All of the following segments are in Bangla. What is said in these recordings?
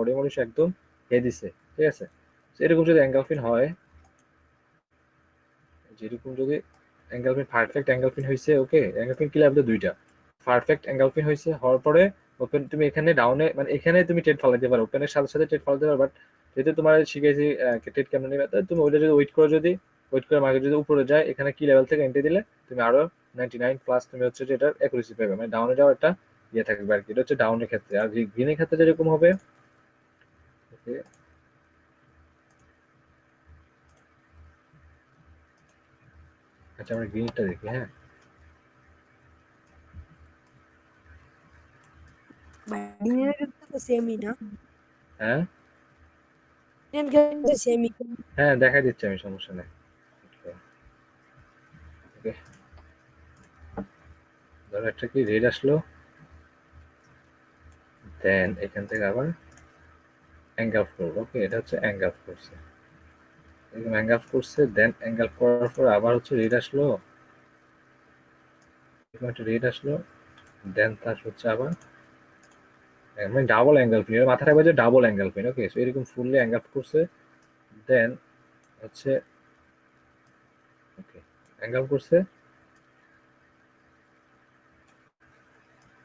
বডি মলিশ একদম দিছে, ঠিক আছে। এরকম যদি অ্যাঙ্গেলফিন হয়, যেরকম যদি অ্যাঙ্গেলফিন পারফেক্ট অ্যাঙ্গেলফিন হয়েছে, ওকে, অ্যাঙ্গেলফিন কি লাগবে দুইটা, পারফেক্ট অ্যাঙ্গেলফিন হয়েছে হওয়ার পরে ওপেন তুমি এখানে ডাউনে মানে এখানে তুমি টেট ফালাইতে পারো, ওপেনের সাথে সাথে টেট ফালাইতে পারো, বাট যেহেতু তোমার শিখেছি টেট কেমন নেবে, তুমি ওইটা যদি ওয়েট করে মার্কেট যদি উপরে যায়, এখানে কি লেভেল থেকে এন্ট্রি দিলে তুমি আরো 99+ তুমি হচ্ছে যে এটার অ্যাকুরেসি পাবে, মানে ডাউনে যাওয়ার একটা ইয়ে থাকবে আর কি। এটা হচ্ছে ডাউনের ক্ষেত্রে। আর গ্রিনের ক্ষেত্রে যেরকম হবে, আচ্ছা আমরা গ্রিনটা দেখি। হ্যাঁ হ্যাঁ হ্যাঁ দেখাই দিচ্ছি আমি, সমস্যা নেই। ধরো একটা কি রেড আসলো, দেন এখান থেকে আবার অ্যাঙ্গেল ফোর, ওকে, এটা হচ্ছে অ্যাঙ্গেল করছে, এরকম অ্যাঙ্গেল করছে, দেন অ্যাঙ্গেল করার পর আবার হচ্ছে রেড আসলো, এরকম একটা রেড আসলো, দেন তার হচ্ছে আবার মানে ডাবল অ্যাঙ্গেল পিন, মাথা রাখবে যে ডাবল অ্যাঙ্গেল পিন, ওকে। সো এরকম ফুললি অ্যাঙ্গেল করছে, দেন হচ্ছে ওকে অ্যাঙ্গেল করছে,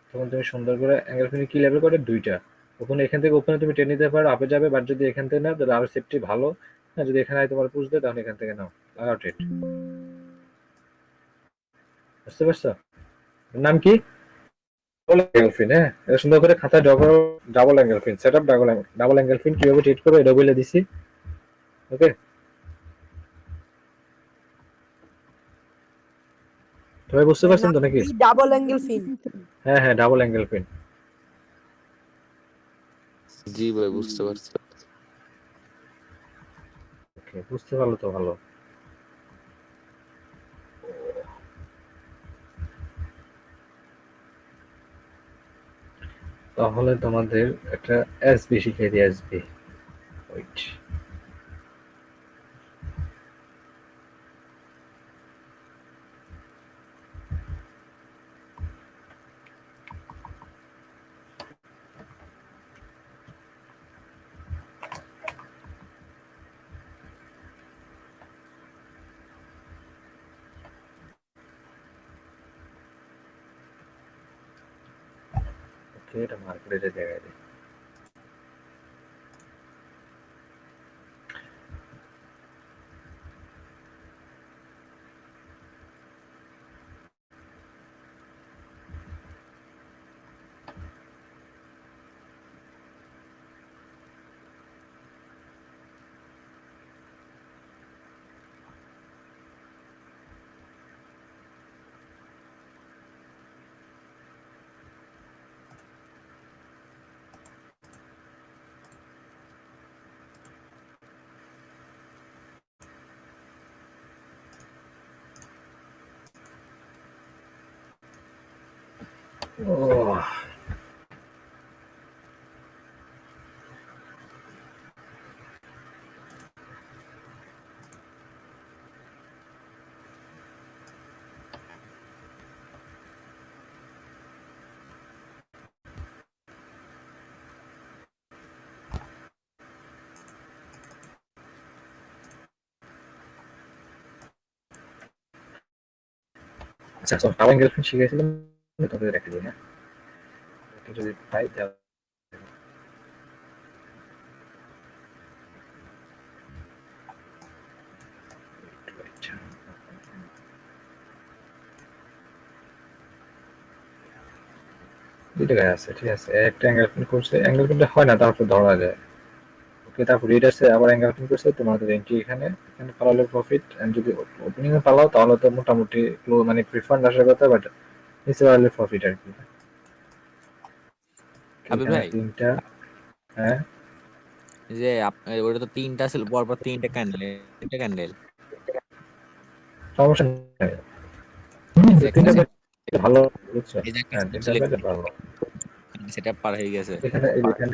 তখন তুমি সুন্দর করে অ্যাঙ্গেল পিন কি লেভেল করে দুইটা, ওখানে এখান থেকে ওখানে তুমি টেনে নিতে পারো, আপে যাবে, বাট যদি এখান থেকে নাও তাহলে আরো সেফটি ভালো। হ্যাঁ, যদি এখানে তোমার পুশ দেয় তাহলে এখান থেকে নাও, লাগাও ট্রেড। বুঝতে পারছো নাম কি? ডাবল অ্যাঙ্গেল ফিন। হ্যাঁ, এটা সুন্দর করে খাতায় ড্র করো, ডাবল অ্যাঙ্গেল ফিন সেটআপ, ডাবল অ্যাঙ্গেল ফিন কিভাবে ট্রিট করবে এটা বলে দিছি, ওকে। সবাই বুঝতে পারছেন তো নাকি? ডাবল অ্যাঙ্গেল ফিন। হ্যাঁ হ্যাঁ, ডাবল অ্যাঙ্গেল ফিন। জি ভাই বুঝতে পারছি। ওকে, বুঝতে পারলো তো ভালো। তাহলে তোমাদের একটা এসবি শিখিয়ে দিই, এসবি। ওয়েট, ওকে, এটা মার্কেটের জায়গায় দিই। ও আচ্ছা, সো ডাবল অ্যাঙ্গেল ফিন শিখেছিলাম, তোদের রেখে দিই। হ্যাঁ, যদি পাই তাহলে দুই টাকায় আছে, ঠিক আছে। একটা অ্যাঙ্গেল পিন করছে, অ্যাঙ্গেল পিনটা হয় না, তারপর ধরা যায়, ওকে। তারপর রেড আছে, আবার অ্যাঙ্গেল পিন করছে, তোমাদের এন্ট্রি এখানে, এখানে পালালে প্রফিট, এন্ড যদি ওপেনিং এ পালাও তাহলে তো মোটামুটি মানে প্রিফান্ড আসার কথা, বাট নিচে পারলে প্রফিট আর কি। আবির এখানে ভাই, তিনটা। হ্যাঁ, যে ওটা তো তিনটা ছিল, পরপর তিনটা ক্যান্ডেল সমস্যা নেই, এই যে একটা তিনটা ছিল, ভালো, বুঝছো? এই যে একটা হ্যাঁ, তিনটা ছিল পেলে ভালো। সেটা পার হয়ে গেছে। এখানে এই যে এখানে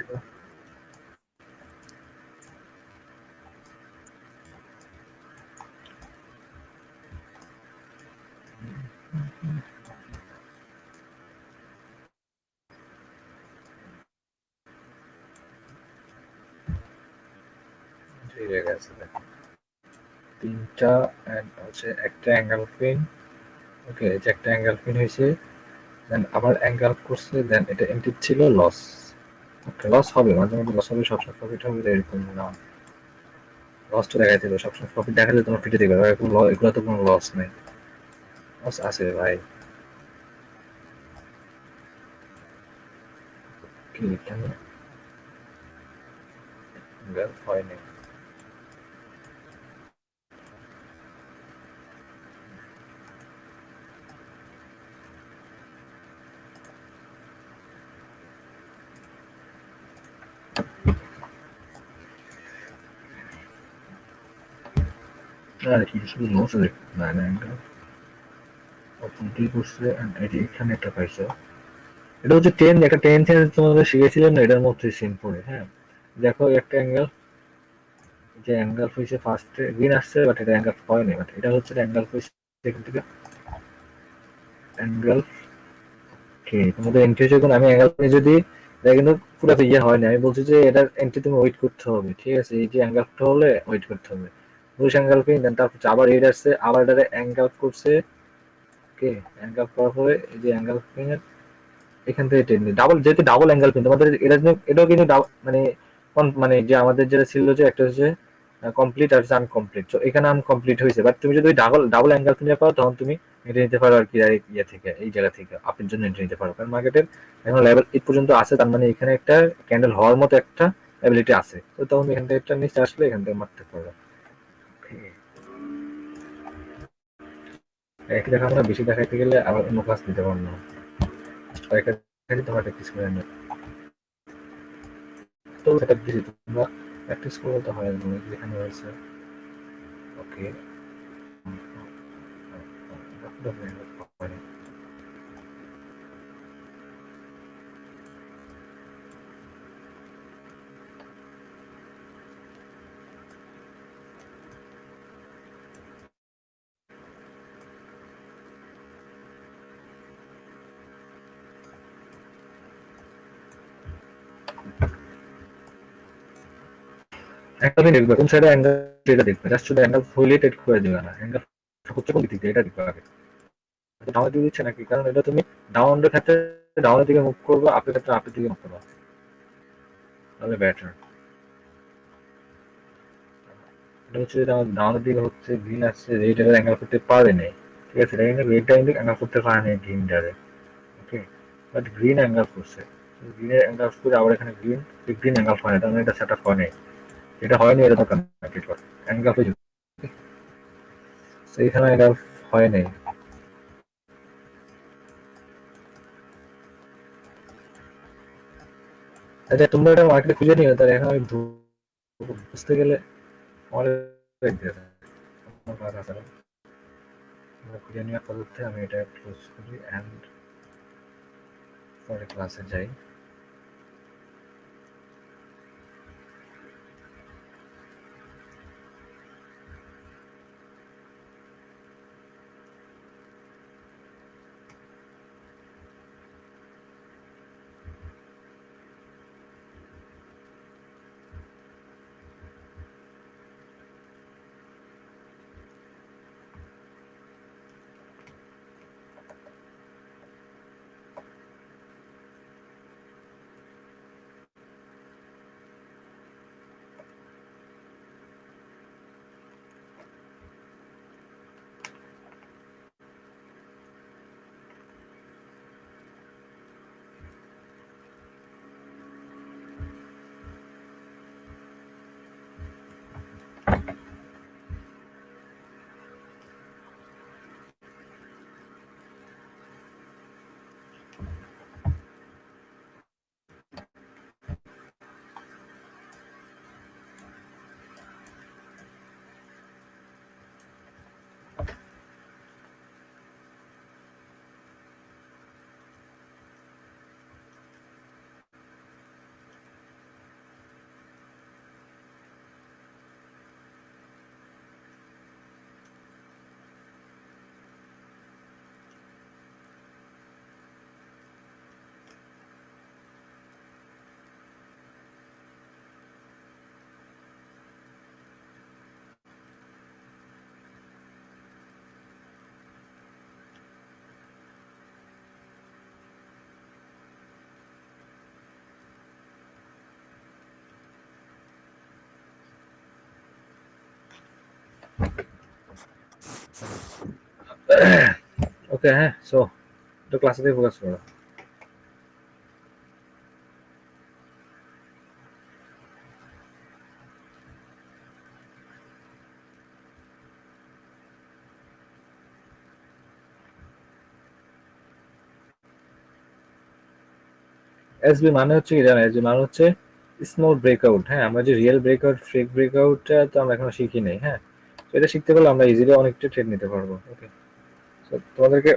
ঠিক আছে, তিনটা হচ্ছে একটা অ্যাঙ্গেল পিন। ওকে, যে একটা অ্যাঙ্গেল পিন হয়েছে, দেন আবার অ্যাঙ্গেল করছে, দেন এটা এন্ট্রি ছিল লস। ওকে, লস হবে, মাঝে মধ্যে লস হবে, সবসময় প্রফিট হবে এরকম না। লসটা দেখাইতে হবে, সবসময় প্রফিট দেখালে তোমার ফিটে দেবে, এগুলো তো কোনো লস নেই। লস আছে ভাই, কি এখানে হয়নি। আর কি শুধু লস না না, অপরটি করছে, এটি এখানে একটা পাইছো। এটা হচ্ছে একটা টেন তোমাদের শিখেছিলেন না, এটার মধ্যে সিম্পল। হ্যাঁ, দেখো একটা অ্যাঙ্গেল, যে অ্যাঙ্গেল হয়েছে ফার্স্টে গ্রিন আসছে, বাট এটা অ্যাঙ্গেল হয়নি, বাট এটা হচ্ছে অ্যাঙ্গেল হয়েছে এখান থেকে অ্যাঙ্গেল। ঠিক, তোমাদের এন্ট্রি যখন আমি অ্যাঙ্গেল যদি, এটা কিন্তু পুরো ইয়ে হয়নি, আমি বলছি যে এটার এন্ট্রি তুমি ওয়েট করতে হবে। ঠিক আছে, এই যে অ্যাঙ্গেলটা হলে ওয়েট করতে হবে, বুশ অ্যাঙ্গেল পিন, দেন তারপর আবার এইট আসছে, আবার এটারে অ্যাঙ্গেল করছে। ওকে, অ্যাঙ্গেল করার পরে এই যে অ্যাঙ্গেল পিনের এখান থেকে টেনে ডাবল, যেহেতু ডাবল অ্যাঙ্গেল পিন তোমাদের এটা, এটাও কিন্তু মানে মানে যে আমাদের যেটা ছিল যে একটা হচ্ছে কমপ্লিট আর আনকমপ্লিট, তো এখানে আনকমপ্লিট হয়েছে, বাট তুমি যদি ডাবল ডাবল অ্যাঙ্গেল পিনে পাও তখন তুমি এটা নিতে পারো আর কি, ডাইরেক্ট ইয়ে থেকে, এই জায়গা থেকে আপের জন্য এটা নিতে পারো, কারণ মার্কেটের এখন লেভেল 8 পর্যন্ত আছে, তার মানে এখানে একটা ক্যান্ডেল হওয়ার মতো একটা অ্যাবিলিটি আছে, তো তখন এখান থেকে একটা নিচে আসলে এখান থেকে মারতে পারো। একই দেখা আমরা বেশি দেখাইতে গেলে আবার অন্য ক্লাস দিতে পারবো না, কয়েকটা দেখাই তোমার প্র্যাকটিস করে নিও। তো সেটা দিছি, তোমরা প্র্যাকটিস করলে তো হয়, যেখানে হয়েছে। ওকে, একটা দিন দেখবে কোন সাইডে অ্যাঙ্গেল, এটা দেখবে, জাস্ট শুধু অ্যাঙ্গেল হইলে টেট করে দেবে না, অ্যাঙ্গেল হচ্ছে কোন দিক থেকে এটা দেখবে আগে, ডাউনের দিকে দিচ্ছে নাকি, কারণ এটা তুমি ডাউনের ক্ষেত্রে ডাউনের দিকে মুভ করবে, আপের ক্ষেত্রে আপের দিকে মুভ করবে, তাহলে বেটার। এটা হচ্ছে যেটা আমার ডাউনের দিকে হচ্ছে গ্রিন আসছে, রেড এর অ্যাঙ্গেল করতে পারে নাই। ঠিক আছে, এটা কিন্তু রেড টাইম অ্যাঙ্গেল করতে পারে নাই গ্রিন ডারে। ওকে, বাট গ্রিন অ্যাঙ্গেল করছে, গ্রিনের অ্যাঙ্গেল করে আবার এখানে গ্রিন, গ্রিন অ্যাঙ্গেল হয় না, তার মানে এটা সেট আপ হয় নাই, এটা হয়নি, এটা তো কমপ্লিট করে অ্যাঙ্গেল হয়ে যাবে, সেইখানে অ্যাঙ্গেল হয় নাই। আচ্ছা, তোমরা এটা মার্কেটে খুঁজে নিও, তাহলে এখন আমি বুঝতে গেলে অনেক কাজ আছে, খুঁজে নেওয়ার পদ্ধতি আমি এটা ক্লোজ করি অ্যান্ড পরে ক্লাসে যাই। ওকে, হ্যাঁ, সো তো ক্লাসে দিয়ে ফোকাস করো। এসবি মানে হচ্ছে কি জানো? এসবি মানে হচ্ছে স্মল ব্রেকআউট। হ্যাঁ, আমরা যে রিয়েল ব্রেকআউট, ফেক ব্রেকআউটটা তো আমরা এখনো শিখি নাই। হ্যাঁ, তো এটা শিখতে পারলে আমরা ইজিলি অনেকটা ট্রেড নিতে পারবো। ওকে, তো তোমাদেরকে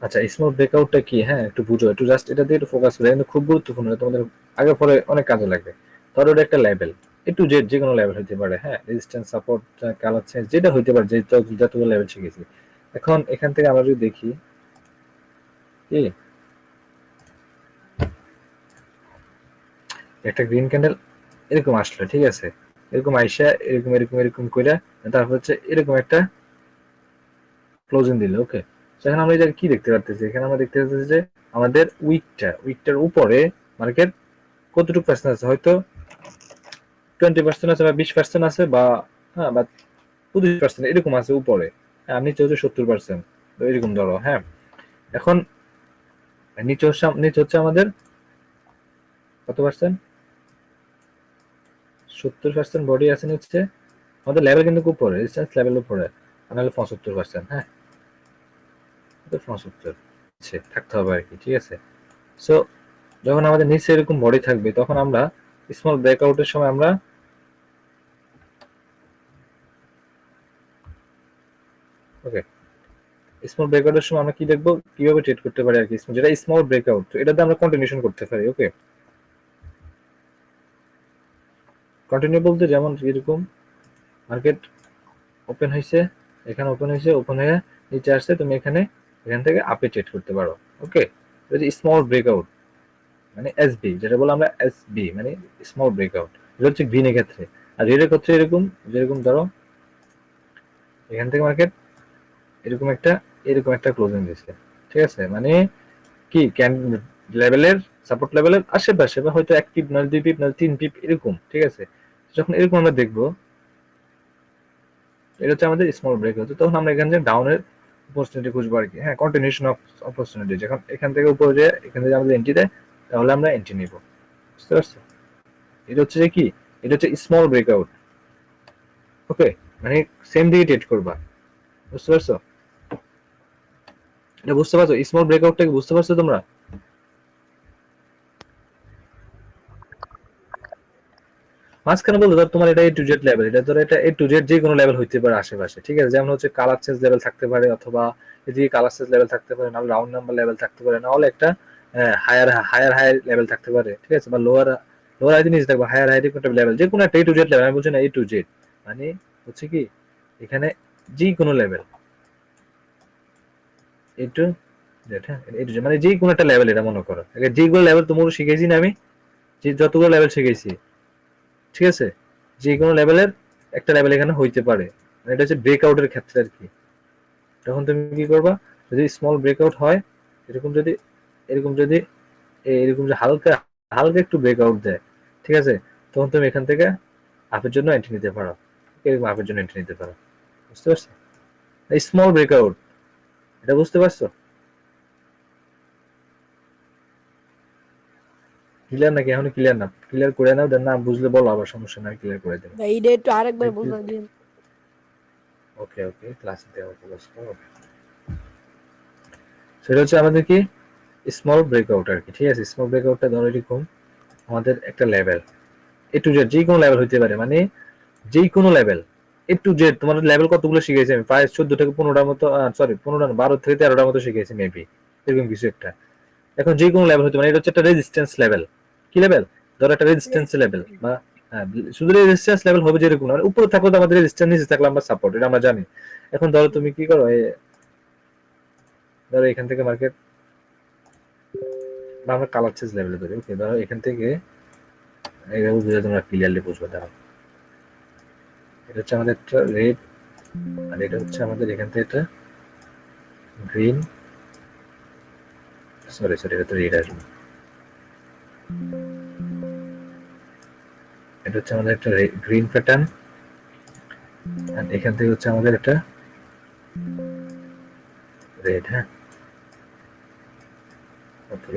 আচ্ছা, স্মল ব্রেকআউটটা কি? হ্যাঁ, একটু বুঝো, একটু জাস্ট এটা দিয়ে একটু ফোকাস করে, কিন্তু খুব গুরুত্বপূর্ণ, তোমাদের আগে পরে অনেক কাজে লাগবে। ধরো এটা একটা লেভেল, একটু জেড যে কোনো লেভেল হতে পারে। হ্যাঁ, রেজিস্ট্যান্স, সাপোর্ট, কালার চেঞ্জ, যেটা হইতে পারে, যে যতগুলো লেভেল শিখেছি। এখন এখান থেকে আমরা যদি দেখি কি একটা গ্রিন ক্যান্ডেল এরকম আসলো, ঠিক আছে, এরকম আইসা এরকম এরকম এরকম কইরা তারপর হচ্ছে এরকম একটা ক্লোজিং দিল। ওকে, সেখানে আমরা এটা কি দেখতে পাচ্ছি? এখানে আমরা দেখতে পাচ্ছি যে আমাদের উইকটার উপরে মার্কেট কতটুকু পার্সেন্ট আছে, হয়তো 20% আছে, বা 20% আছে, বা হ্যাঁ, বা 25% এরকম আছে উপরে। হ্যাঁ, নিচে হচ্ছে 70%, তো এরকম ধরো। হ্যাঁ, এখন নিচে হচ্ছে আমাদের কত পার্সেন্ট? 70% বডি আছে নিচে। আমাদের লেভেল কিন্তু উপরে, রেজিস্ট্যান্স লেভেল উপরে, নাহলে 75%। হ্যাঁ, 75 থাকতে হবে আর কি, ঠিক আছে। সো যখন আমাদের নিচে এরকম বডি থাকবে, তখন আমরা স্মল ব্রেকআউটের সময় আমরা ওকে, স্মল ব্রেকআউটের সময় আমরা কি দেখবো, কিভাবে ট্রেড করতে পারি আর কি, যেটা স্মল ব্রেকআউট, এটাতে আমরা কন্টিনিউশন করতে পারি। ওকে, কন্টিনিউ বলতে যেমন এরকম মার্কেট ওপেন হয়েছে, এখানে ওপেন হয়েছে, ওপেন হয়ে নিচে আসছে, তুমি এখান থেকে আপে ট্রেড করতে পারো। ওকে, যদি স্মল ব্রেকআউট মানে এসবি, যেটা বলে আমরা এসবি মানে স্মল ব্রেকআউট, এটা হচ্ছে গ্রিনের ক্ষেত্রে। আর রেডের ক্ষেত্রে এরকম, যেরকম ধরো এখান থেকে মার্কেট এরকম একটা ক্লোজিং দিচ্ছে, ঠিক আছে, মানে কি লেভেলের, সাপোর্ট লেভেলের আশেপাশে, বা হয়তো 1 পিপ, নয় 2 পিপ, নয় 3 পিপ এরকম, ঠিক আছে। যখন এরকম আমরা দেখবো, এটা হচ্ছে আমাদের স্মল ব্রেক হচ্ছে, তখন আমরা এখান থেকে ডাউনের অপরচুনিটি খুঁজবো আর কি। হ্যাঁ, কন্টিনিউশন অফ অপরচুনিটি, যখন এখান থেকে উপরে যে এখান থেকে আমাদের এন্ট্রি দেয়, তাহলে আমরা এন্ট্রি নিব। বুঝতে পারছো? এটা হচ্ছে যে কি, এটা হচ্ছে স্মল ব্রেকআউট। ওকে, মানে সেম দিকে ট্রেড করবা। বুঝতে পারছো? এটা বুঝতে পারছো? স্মল ব্রেকআউটটাকে বুঝতে পারছো তোমরা? মাঝখানে বলতে ধর তোমার এটা A to Z লেভেল, এটা ধর এটা A to Z যে কোনো লেভেল হইতে পারে আশেপাশে, ঠিক আছে। যেমন হচ্ছে কালার চেঞ্জ লেভেল থাকতে পারে, অথবা এদিকে কালার চেঞ্জ লেভেল থাকতে পারে, নাহলে রাউন্ড নাম্বার লেভেল থাকতে পারে, নাহলে একটা হায়ার লেভেল থাকতে পারে, ঠিক আছে, বা লোয়ার হাই নিচে থাকবে, হায়ার একটা লেভেল, যে কোনো একটা A to Z লেভেল। আমি বলছি না A to Z, মানে হচ্ছে কি এখানে যে কোনো লেভেল A to Z, হ্যাঁ, A to Z মানে যে কোনো একটা লেভেল, এটা মনে করো যেগুলো লেভেল তোমাকে শিখেছি না আমি, যে যতগুলো লেভেল শিখেছি, ঠিক আছে, যে কোনো লেভেলের একটা লেভেল এখানে হইতে পারে, মানে এটা হচ্ছে ব্রেকআউটের ক্ষেত্রে আর কি। তখন তুমি কি করবা, যদি স্মল ব্রেকআউট হয়, এরকম যদি এরকম যদি এরকম যে হালকা হালকা একটু ব্রেকআউট দেয়, ঠিক আছে, তখন তুমি এখান থেকে আপের জন্য এন্ট্রি নিতে পারো। এরকম আপের জন্য এন্ট্রি নিতে পারো। বুঝতে পারছো? স্মল ব্রেকআউট, এটা বুঝতে পারছো? ক্লিয়ার নাকি? এখন ক্লিয়ার না? ক্লিয়ার করে নাও, দেন না বুঝলে বলো, আবার সমস্যা নাই, ক্লিয়ার করে দেবো। ভাই এটা একটু আরেকবার বুঝাই দিন। ওকে ওকে, ক্লাসে দেওয়া সেটা হচ্ছে আমাদের কি স্মল ব্রেকআউট আর কি, ঠিক আছে। স্মল ব্রেকআউটটা ধরো এরকম, আমাদের একটা লেভেল A to Z, যে কোনো লেভেল হইতে পারে, মানে যে কোনো লেভেল A to Z। তোমার লেভেল কতগুলো শিখেছি আমি? প্রায় 14 থেকে 15টার মতো, সরি 15টা না, 12 থেকে 13টার মতো শিখেছি মেবি, এরকম কিছু একটা। এখন যে কোনো লেভেল হইতে পারে, এটা হচ্ছে একটা রেজিস্ট্যান্স লেভেল। কি লেভেল? ধরো একটা রেজিস্ট্যান্স লেভেল, বা হ্যাঁ, শুধু রেজিস্ট্যান্স লেভেল হবে যেরকম, মানে উপরে থাকলে তো আমাদের রেজিস্ট্যান্স, নিচে থাকলে আমরা সাপোর্ট, এটা আমরা জানি। এখন ধরো তুমি কি করো, ধরো এখান থেকে মার্কেট, বা আমরা কালার চেঞ্জ লেভেলে ধরি। ওকে, ধরো এখান থেকে এইভাবে বুঝে তোমরা ক্লিয়ারলি বুঝবে। দাঁড়াও, এটা হচ্ছে আমাদের একটা রেড, আর এটা হচ্ছে আমাদের এখান থেকে একটা গ্রিন, সরি এটা তো রেড আসবে। এটা হচ্ছে আমাদের একটা গ্রিন প্যাটার্ন, আর এখান থেকে হচ্ছে আমাদের একটা রেড। হ্যাঁ,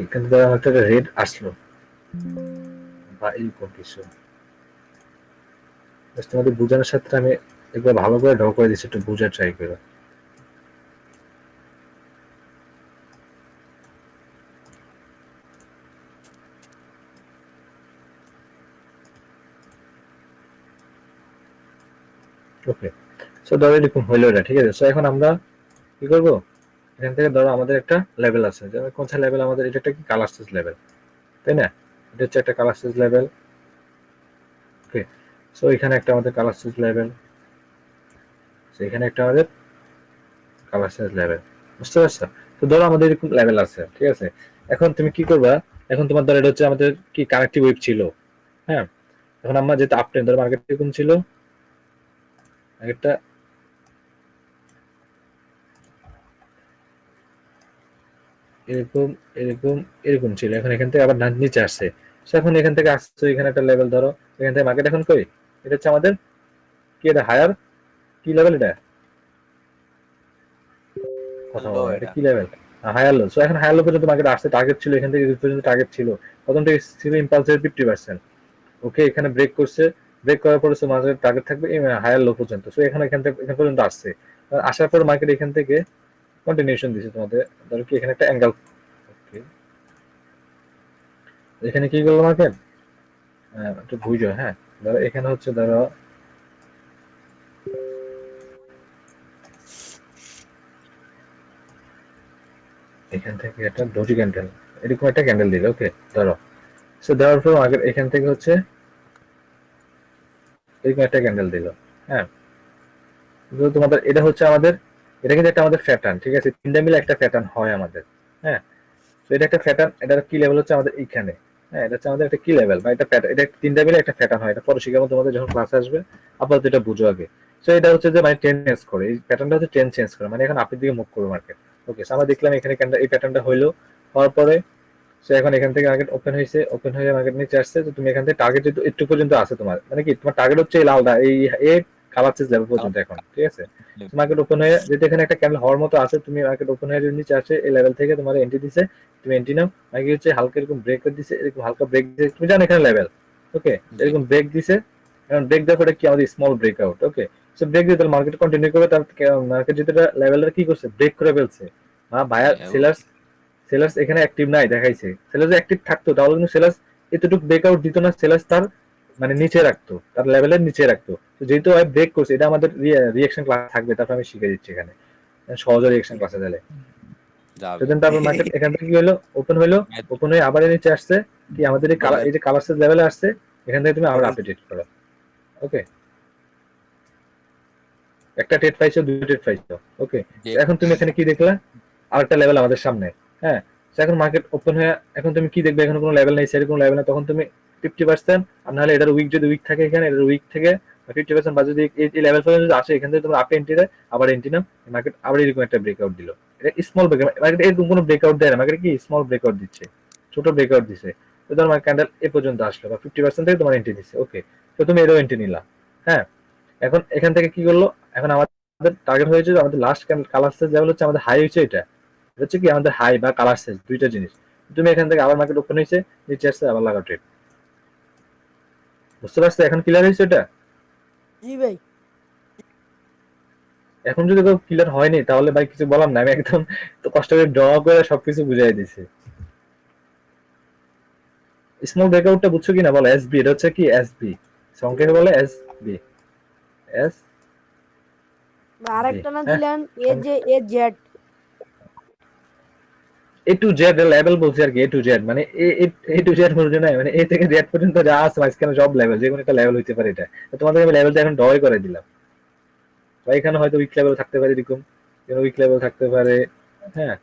এখান থেকে আমার একটা রেড আসলো বা এইরকম কিছু। তোমাদের বোঝানোর সাথে আমি একবার ভালো করে ড্র করে দিচ্ছি, একটু বোঝার ট্রাই করো। ওকে, সো ধরো এরকম হইলো এটা, ঠিক আছে। সো এখন আমরা কি করবো, এখান থেকে ধরো আমাদের একটা লেভেল আছে, যেমন কোন লেভেল আমাদের, এটা একটা কি কালার স্টেজ লেভেল, তাই না? এটা হচ্ছে একটা কালার স্টেজ লেভেল। ওকে, সো এখানে একটা আমাদের কালার স্টেজ লেভেল, এখানে একটা আমাদের কালার স্টেজ লেভেল, বুঝতে পারছো? তো ধরো আমাদের এরকম লেভেল আছে, ঠিক আছে। এখন তুমি কি করবা, এখন তোমার ধরো এটা হচ্ছে আমাদের কি কানেক্টিভ ওয়েব ছিল, হ্যাঁ। এখন আমরা যেহেতু আপট্রেন্ড, ধরো মার্কেট এরকম ছিল, একটা এরকম এরকম এরকম ছিল, এখন এখান থেকে আবার নিচে আসছে। এখন এখান থেকে আসছে এখানে একটা লেভেল, ধরো এখান থেকে মার্কেট এখন কই, এটা হচ্ছে আমাদের কি, এটা হায়ার কি লেভেল, এটা কথা বলো, এটা কি লেভেল, হায়ার লো। সো এখন হায়ার লো পর্যন্ত মার্কেট আসছে, টার্গেট ছিল এখান থেকে পর্যন্ত টার্গেট ছিল, প্রথম থেকে ছিল ইম্পালসের 50%। ওকে, এখানে ব্রেক করছে, ব্রেক করার পরে মার্কেট টার্গেট থাকবে হায়ার লো পর্যন্ত। সো এখানে এখান থেকে এখান পর্যন্ত আসছে, আসার পর মার্কেট এখান থেকে কন্টিনিউশন দিছে তোমাদের, ধরো কি এখানে একটা অ্যাঙ্গেল। ওকে, এখানে কি করলো মার্কেট, একটু বুঝো, হ্যাঁ। ধরো এখানে হচ্ছে ধরো এখান থেকে একটা ডোজি ক্যান্ডেল, এরকম একটা ক্যান্ডেল দিল। ওকে, ধরো সো দেওয়ার পর মার্কেট এখান থেকে হচ্ছে এরকম একটা ক্যান্ডেল দিল, হ্যাঁ। তোমাদের এটা হচ্ছে আমাদের, এটা কিন্তু একটা আমাদের প্যাটার্ন, ঠিক আছে, তিনটা মিলে একটা প্যাটার্ন হয় আমাদের, হ্যাঁ। তো এটা একটা প্যাটার্ন, এটার কি লেভেল হচ্ছে আমাদের এইখানে, হ্যাঁ। এটা হচ্ছে আমাদের একটা কি লেভেল বা এটা প্যাটার্ন, এটা তিনটা মিলে একটা প্যাটার্ন হয়। এটা পরে শিখাবো তোমাদের যখন ক্লাস আসবে, আপাতত এটা বুঝো আগে। সো এটা হচ্ছে যে মানে ট্রেন্ড চেঞ্জ করে, এই প্যাটার্নটা হচ্ছে ট্রেন্ড চেঞ্জ করে, মানে এখন আপনি দিকে মুভ করবে মার্কেট। ওকে, আমরা দেখলাম এখানে এই প্যাটার্নটা হইলো, হওয়ার পরে সো এখন এখান থেকে মার্কেট ওপেন হয়েছে, ওপেন হয়ে মার্কেট নিচে আসছে। তো তুমি এখান থেকে টার্গেট যেহেতু একটু পর্যন্ত আছে তোমার, মানে কি তোমার টার্গেট হচ্ছে এই লালটা, এই কালার চেঞ্জ লেভেল পর্যন্ত এখন, ঠিক আছে। মার্কেট ওপেন হয়ে যেহেতু এখানে একটা ক্যান্ডেল হওয়ার মতো আছে, তুমি মার্কেট ওপেন হয়ে যদি নিচে আসে এই লেভেল থেকে তোমার এন্ট্রি দিছে, তুমি এন্ট্রি নাও। মার্কেট হচ্ছে হালকা এরকম ব্রেক দিছে, এরকম হালকা ব্রেক দিছে, তুমি জানো এখানে লেভেল। ওকে, এরকম ব্রেক দিছে, এখন ব্রেক দেওয়ার পরে কি আমাদের স্মল ব্রেকআউট। ওকে, সো ব্রেক দিয়ে তাহলে মার্কেট কন্টিনিউ করবে, তার মার্কেট যেটা লেভেলটা কি করছে, ব্রেক করে ফেলছে, বায়ার সেলার্স, সেলার্স এখানে অ্যাক্টিভ নাই দেখাইছে। সেলার্স অ্যাক্টিভ থাকতো তাহলে কিন্তু সেলার্স এতটুকু ব্রেকআউট দিত না, সেলার্স তার মানে নিচে রাখতো, তার লেভেলের নিচে রাখতো। তো যেহেতু ব্রেক করছে, এটা আমাদের রিঅ্যাকশন ক্লাস থাকবে, তারপর আমি শিখে দিচ্ছি এখানে সহজ রিঅ্যাকশন ক্লাসে দিলে। সেদিন তারপর মার্কেট এখান থেকে কি হলো, ওপেন হলো, ওপেন হয়ে আবার নিচে আসছে, কি আমাদের এই যে কালার সেট লেভেলে আসছে, এখান থেকে তুমি আবার আপডেট করো। ওকে, একটা টেট পাইছো, দুটো টেট পাইছো। ওকে, এখন তুমি এখানে কি দেখলা, আরেকটা লেভেল আমাদের সামনে, হ্যাঁ। এখন মার্কেট ওপেন হয়ে এখন তুমি কি দেখবে, এখন কোনো লেভেল নেই, সাইডে কোনো লেভেল নেই, তখন তুমি 50%, আর নাহলে এটার উইক যদি উইক থাকে, এখানে এটার উইক থেকে 50% বা যদি এই লেভেল পর্যন্ত আসে, এখান থেকে তোমার আপে এন্ট্রি দেয়, আবার এন্ট্রি নাও। মার্কেট আবার এরকম একটা ব্রেকআউট দিল, এটা স্মল ব্রেকআউট, মার্কেট এরকম কোনো ব্রেকআউট দেয় না, মার্কেট কি স্মল ব্রেকআউট দিচ্ছে, ছোট ব্রেকআউট দিচ্ছে। তো তোমার ক্যান্ডেল এ পর্যন্ত আসলো বা 50% থেকে তোমার এন্ট্রি দিচ্ছে। ওকে, তো তুমি এরও এন্ট্রি নিলা, হ্যাঁ। এখন এখান থেকে কি করলো, এখন আমাদের টার্গেট হয়েছে, আমাদের লাস্ট কালার সেজ লেভেল হচ্ছে আমাদের হাই হয়েছে, এটা হচ্ছে কি আমাদের হাই বা কালার সেজ দুইটা জিনিস। তুমি এখান থেকে আবার মার্কেট ওপেন হয়েছে, নিচে আসছে, আবার লাগাও ট্রেড। বুঝতে পারছো এখন ক্লিয়ার হয়েছে এটা? জি ভাই। এখন যদি কেউ ক্লিয়ার হয়নি তাহলে ভাই কিছু বলার না, আমি একদম তো কষ্ট করে ড্র করে সবকিছু বুঝাই দিছি। স্মল ব্রেকআউটটা বুঝছো কিনা বলো, এসবি, এটা হচ্ছে কি এসবি, সংক্ষেপে বলে এসবি, এস বি, আরেকটা না হ্যাঁ। দিলেন A Z, A to Z level বলছি আর কি, এ টু জেড মানে এ টু জেড বলছি না, মানে এ থেকে জেড পর্যন্ত যা আছে মাঝখানে সব লেভেল, যে কোনো একটা লেভেল হইতে পারে এটা। তোমাদের আমি লেভেলটা এখন ড্রই করে দিলাম, বা এখানে হয়তো উইক লেভেল থাকতে পারে, এরকম উইক লেভেল থাকতে পারে, হ্যাঁ।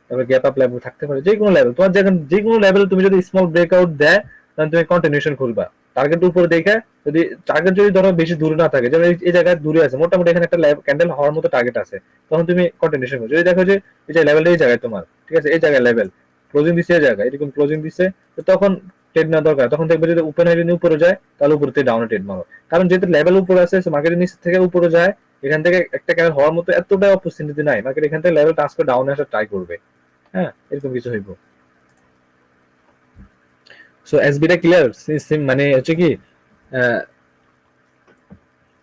তারপর গ্যাপ আপ লেভেল থাকতে পারে, যে কোনো লেভেল তোমার, যখন যে কোনো লেভেল তুমি যদি স্মল ব্রেকআউট দেয়, তাহলে তুমি কন্টিনিউশন খুলবা টার্গেট উপরে দেখে। যদি টার্গেট যদি ধরো বেশি দূরে না থাকে, যেমন এই জায়গায় দূরে আছে মোটামুটি, এখানে একটা ক্যান্ডেল হওয়ার মতো টার্গেট আছে, তখন তুমি কন্টিনিউশন করো। যদি দেখো যে এই যে লেভেলটা এই জায়গায় তোমার, ঠিক আছে, এই জায়গায় লেভেল ক্লোজিং দিচ্ছে, এই জায়গায় এরকম ক্লোজিং দিচ্ছে, তো তখন ট্রেড নেওয়া দরকার, তখন দেখবে যদি ওপেন হয়ে যদি উপরে যায় তাহলে উপর থেকে ডাউনে ট্রেড মারো। কারণ যেহেতু লেভেল উপরে আছে, মার্কেটের নিচ থেকে উপরে যায়, এখান থেকে একটা ক্যান্ডেল হওয়ার মতো এতটা অপরচুনিটি নাই, মার্কেট এখান থেকে লেভেল টাচ করে ডাউনে আসার ট্রাই করবে। হ্যাঁ, এরকম কিছু হইব। সো এসবিটা ক্লিয়ার, মানে হচ্ছে কি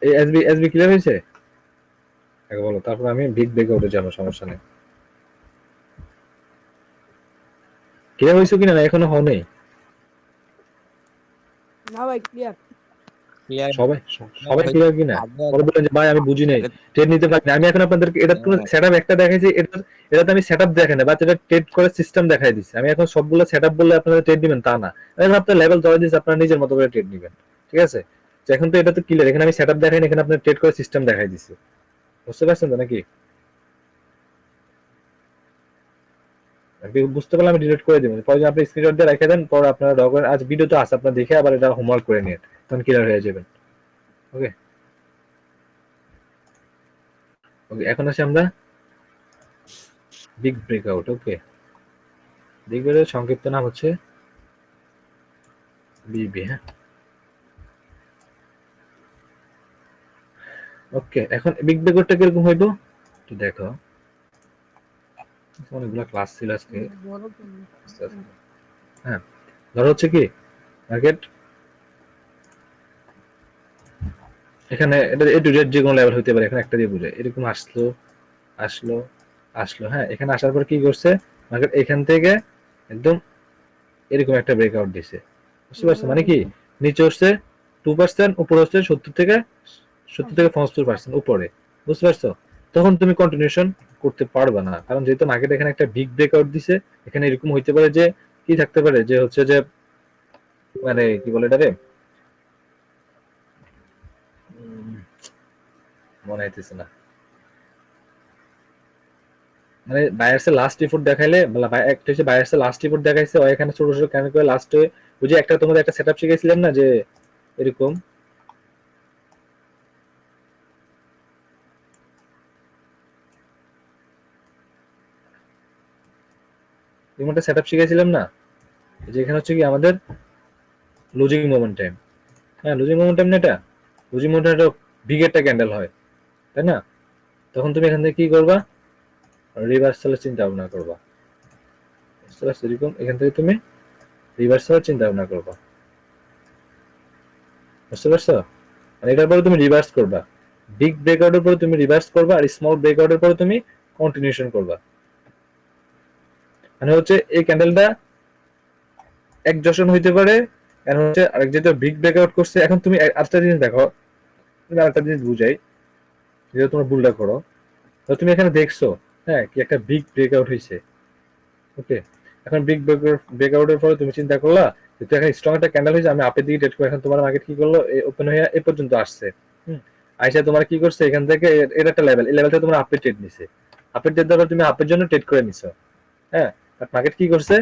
এই এসবি ক্লিয়ার হয়েছে আগে বলো, তারপর আমি বিগ ব্রেকআউটে যাবো, সমস্যা নেই। ক্লিয়ার হয়েছে কিনা, না এখনো হও নেই? না ভাই ক্লিয়ার। ক্লিয়ার সবাই সবাই ক্লিয়ার কিনা? পরে বলেন যে ভাই আমি বুঝি নাই, ট্রেড নিতে পারি না। আমি এখন আপনাদেরকে এটা পুরো সেটআপ একটা দেখাইছি, এটা আমি সেটআপ দেখেন না, বা এটা ট্রেড করার সিস্টেম দেখাই দিচ্ছি। আমি এখন সবগুলো সেটআপ বললে আপনারা ট্রেড দিবেন তা না, এখন আপনার লেভেল ধরে দিচ্ছি, আপনারা নিজের মতো করে ট্রেড দিবেন, ঠিক আছে? তো এখন তো এটা তো ক্লিয়ার, এখানে আমি সেটআপ দেখাই না, এখানে আপনার ট্রেড করার সিস্টেম দেখাই দিচ্ছি, বুঝতে পারছেন তো নাকি? বুঝতে পারলে আমি ডিলিট করে দেবো, পরে আপনি স্ক্রিনশট দিয়ে রেখে দেন, পরে আপনারা ডকুমেন্ট আজ ভিডিও তো আছে, আপনারা দেখে আবার এটা হোমওয়ার্ক করে নিন, তখন ক্লিয়ার হয়ে যাবেন। ওকে ওকে, এখন আসি আমরা বিগ ব্রেকআউট। ওকে, বিগ ব্রেকআউটের সংক্ষিপ্ত নাম হচ্ছে বিবি। হ্যাঁ, ওকে, এখন বিগ ব্রেকআউটটা কিরকম হইব একটু দেখো। অনেকগুলো ক্লাস ছিল আজকে। হ্যাঁ, ধরো হচ্ছে কি মার্কেট এখানে এটা এ টু জেড যে কোনো লেভেল হতে পারে, এখানে একটা দিয়ে বুঝায়, এরকম আসলো আসলো আসলো। হ্যাঁ, এখানে আসার পর কি করছে মার্কেট, এখান থেকে একদম এরকম একটা ব্রেকআউট দিছে, বুঝতে পারছো? মানে কি নিচে হচ্ছে 2%, উপরে হচ্ছে 70 থেকে 75% উপরে, বুঝতে পারছো? তখন তুমি কন্টিনিউশন করতে পারবে না, কারণ যেহেতু মার্কেট এখানে একটা বিগ ব্রেকআউট দিছে, এখানে এরকম হইতে পারে যে কি থাকতে পারে যে হচ্ছে যে মানে কি বলে এটারে, মনে হইতেছে না, মানে বায়ার্সের লাস্ট রিপোর্ট দেখাইলে একটা হচ্ছে বায়ার্সের লাস্ট রিপোর্ট দেখাইছে, ও এখানে ছোট ছোট কেন করে লাস্টে ওই যে একটা তোমাদের একটা সেটআপ শিখাইছিলাম না, যে এরকম এরকম একটা সেটআপ শিখাইছিলাম না, যে এখানে হচ্ছে কি আমাদের লুজিং মোমেন্টাম। হ্যাঁ, লুজিং মোমেন্টাম না, এটা লুজিং মোমেন্টাম একটা বিগ একটা ক্যান্ডেল হয়, তাই না? তখন তুমি এখান থেকে কি করবা, রিভার্সালের চিন্তা ভাবনা করবা, বুঝতে পারছো? এরকম এখান থেকে তুমি রিভার্সালের চিন্তা ভাবনা করবা, বুঝতে পারছো? মানে এটার পরে তুমি রিভার্স করবা, বিগ ব্রেকআউটের পরে তুমি রিভার্স করবা, আর স্মল ব্রেকআউটের পরে তুমি কন্টিনিউশন করবা। মানে হচ্ছে এই ক্যান্ডেলটা একজশন হইতে পারে, কারণ হচ্ছে আরেক যেটা বিগ ব্রেকআউট করছে। এখন তুমি আরেকটা জিনিস দেখো, তুমি আরেকটা জিনিস বুঝাই, যেটা তোমরা ভুলটা করো। তো তুমি এখানে দেখছো হ্যাঁ কি একটা বিগ ব্রেকআউট হয়েছে, ওকে? এখন বিগ ব্রেকআউটের পরে তুমি চিন্তা করলা যেহেতু এখানে স্ট্রং একটা ক্যান্ডেল হয়েছে, আমি আপের দিকে ট্রেড করি। এখন তোমার মার্কেট কি করলো, ওপেন হয়ে এ পর্যন্ত আসছে। আইসা তোমার কি করছে, এখান থেকে এর একটা লেভেল, এই লেভেল থেকে তোমার আপে ট্রেড নিছে, আপের ট্রেড দেওয়ার তুমি আপের জন্য ট্রেড করে নিছো। হ্যাঁ, বাট মার্কেট কি করছে,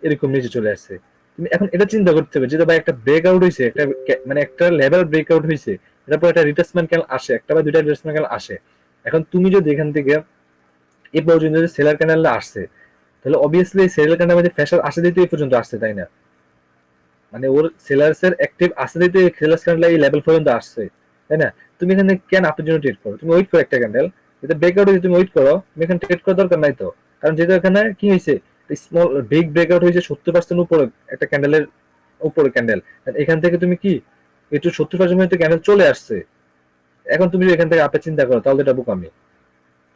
এরকম নিচে চলে আসছে। তুমি এখন এটা চিন্তা করতে হবে যে ভাই একটা ব্রেকআউট হয়েছে, একটা মানে একটা লেভেল ব্রেকআউট হয়েছে, এরপর একটা রিট্রেসমেন্ট ক্যান্ডেল আসে, একটা বা দুইটা রিট্রেসমেন্ট ক্যান্ডেল আসে। এখন তুমি যদি এখান থেকে এই পর্যন্ত যে সেলার ক্যান্ডেলটা আসছে, তাহলে অবভিয়াসলি সেলার ক্যান্ডেল মধ্যে ফ্যাশন আসে দিতে এই পর্যন্ত আসছে, তাই না? মানে ওর সেলার্স এর অ্যাক্টিভ আসে দিতে সেলার্স ক্যান্ডেল এই লেভেল পর্যন্ত আসছে, তাই না? তুমি এখানে কেন আপনার জন্য ট্রেড করো? তুমি ওয়েট করো একটা ক্যান্ডেল, যদি ব্রেকআউট হয়েছে তুমি ওয়েট করো, তুমি এখানে ট্রেড করার দরকার নাই তো। কারণ যেহেতু এখানে কি হয়েছে, স্মল বিগ ব্রেকআউট হয়েছে 70% উপরে একটা ক্যান্ডেলের উপরে ক্যান্ডেল, এখান থেকে তুমি কি একটু 70% ক্যান্ডেল চলে আসছে। এখন তুমি যদি এখান থেকে আপে চিন্তা করো তাহলে এটা বোকামি।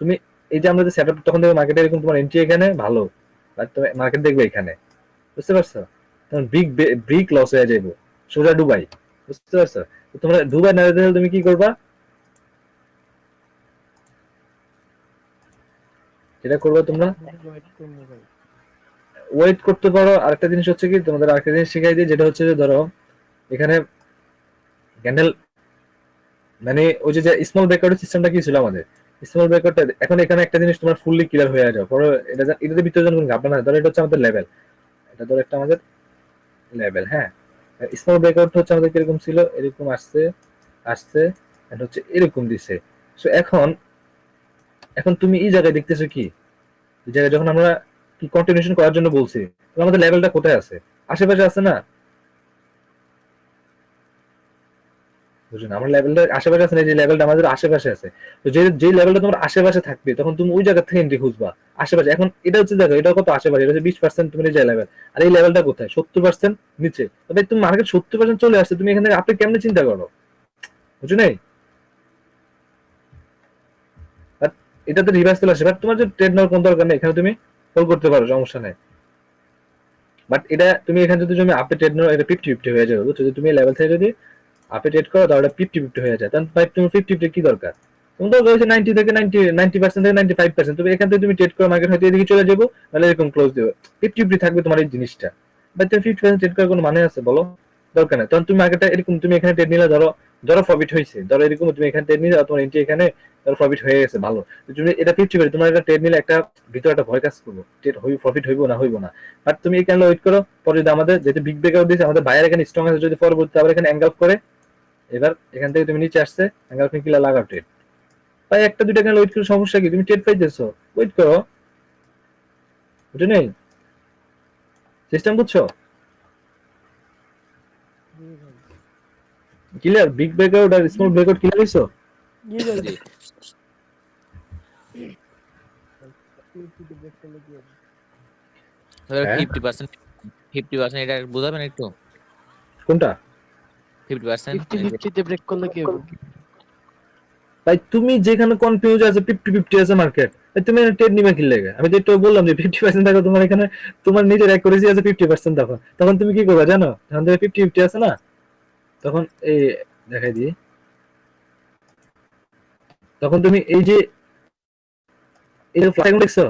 তুমি এই যে আমরা যে সেটআপ, তখন দেখবে মার্কেটে এরকম তোমার এন্ট্রি এখানে ভালো, বাট তুমি মার্কেট দেখবে এখানে, বুঝতে পারছো? তখন বিগ লস হয়ে যাইব, সোজা ডুবাই, বুঝতে পারছো? তোমরা ডুবাই না যেতে হলে তুমি কি করবা, যেটা করবা তোমরা ওয়েট করতে পারো। আরেকটা জিনিস হচ্ছে কি, তোমাদের আরেকটা জিনিস শিখাই দিই, যেটা হচ্ছে যে ধরো এখানে ক্যান্ডেল মানে ওই যে স্মল ব্রেকআউটের সিস্টেমটা কি ছিল আমাদের, স্মল ব্রেকআউটটা এখন এখানে একটা জিনিস তোমার ফুললি ক্লিয়ার হয়ে যাবে। পরে এটাতে ভিতরে যখন ঘাবনা না, ধরো এটা হচ্ছে আমাদের লেভেল, এটা ধরো একটা আমাদের লেভেল। হ্যাঁ, স্মল ব্রেকআউট হচ্ছে আমাদের কিরকম ছিল, এরকম আসছে আসছে, এটা হচ্ছে এরকম দিছে। সো এখন এখন তুমি এই জায়গায় দেখতেছো কি, এই জায়গায় যখন আমরা কি কন্টিনিউশন করার জন্য বলছি, আমাদের লেভেলটা কোথায় আছে, আশেপাশে আছে না? বুঝছো না? আমার লেভেলটা আশেপাশে আছে না, যে লেভেলটা আমাদের আশেপাশে আছে। তো যে লেভেলটা তোমার আশেপাশে থাকবে তখন তুমি ওই জায়গা থেকে এন্ট্রি খুঁজবা আশেপাশে। এখন এটা হচ্ছে দেখো এটা কত আশেপাশে, এটা হচ্ছে 20% তুমি যে লেভেল, আর এই লেভেলটা কোথায় 70% নিচে। তবে তুমি মার্কেট 70% চলে আসছে, তুমি এখানে আপনি কেমনে চিন্তা করো, বুঝছো নাই? আর এটাতে রিভার্স চলে আসে, বাট তোমার যে ট্রেড নেওয়ার কোনো দরকার নেই, এখানে তুমি হোল্ড করতে পারো, সমস্যা নেই। বাট এটা তুমি এখানে যদি তুমি আপে ট্রেড নাও, এটা 50-50 হয়ে যাবে, বুঝছো? যদি তুমি লেভেল থেকে যদি আপে ট্রেড করো তাহলে 50-50 হয়ে যায়। তখন ভাই তুমি 50-50 কি দরকার? তুমি তো রয়েছে 90 থেকে 90% থেকে 95%, তুমি এখান থেকে তুমি ট্রেড করো, মার্কেট হয়তো এদিকে চলে যাবো, তাহলে এরকম ক্লোজ দেবে। 50-50 থাকবে তোমার এই জিনিসটা। বাট তুমি 50% ট্রেড করার কোনো মানে আছে বলো? দরকার নেই। তখন তুমি মার্কেটটা এরকম, তুমি এখানে ট্রেড নিলে ধরো ধরো প্রফিট হয়েছে, ধরো এরকম তুমি এখানে ট্রেড নিলে তোমার এন্ট্রি এখানে ধরো প্রফিট হয়ে গেছে ভালো। তুমি এটা 50-50, তোমার একটা ট্রেড নিলে একটা ভিতরে একটা ভয় কাজ করবো, ট্রেড হইব, প্রফিট হইব না হইব না। বাট তুমি এখানে ওয়েট করো, পরে যদি আমাদের যেহেতু বিগ ব্রেকআউট দিয়েছে, আমাদের বায়ার এখানে স্ট্রং আছে, যদি পরবর্তী আবার এখানে অ্যাঙ্গেল করে, এবার এখান থেকে তুমি নিচে আসছে অ্যাঙ্গেল কিলা লাগাও ট্রেড। ভাই একটা দুইটা কেন ওয়েট করে সমস্যা কি? তুমি ট্রেড পাইতেছো, ওয়েট করো, বুঝো নেই? সিস্টেম বুঝছো? জি ভাই। ক্লিয়ার? বিগ ব্রেকআউট আর স্মল ব্রেকআউট ক্লিয়ার হইছো? জি ভাই। জি। ইউটিউবে ব্রেক করলে কি হবে? হ্যাঁ 50%, 50% এটা বুঝাবেন একটু? কোনটা? 50% 50-50 তে ব্রেক করলে কি হবে? ভাই তুমি যেখানে কনফিউজ আছে 50-50 আছে মার্কেট, তুমি ট্রেড নিবে কি লাগে? আমি তো একটু বললাম যে 50% দেখো তোমার এখানে, তোমার নিজের অ্যাকুরেসি আছে 50%, তখন তুমি কি করবে জানো? যখন তুমি 50-50 আছে না, তখন এই দেখাই দিই, তখন তুমি এই যে এই যে ফ্লাই দেখছো,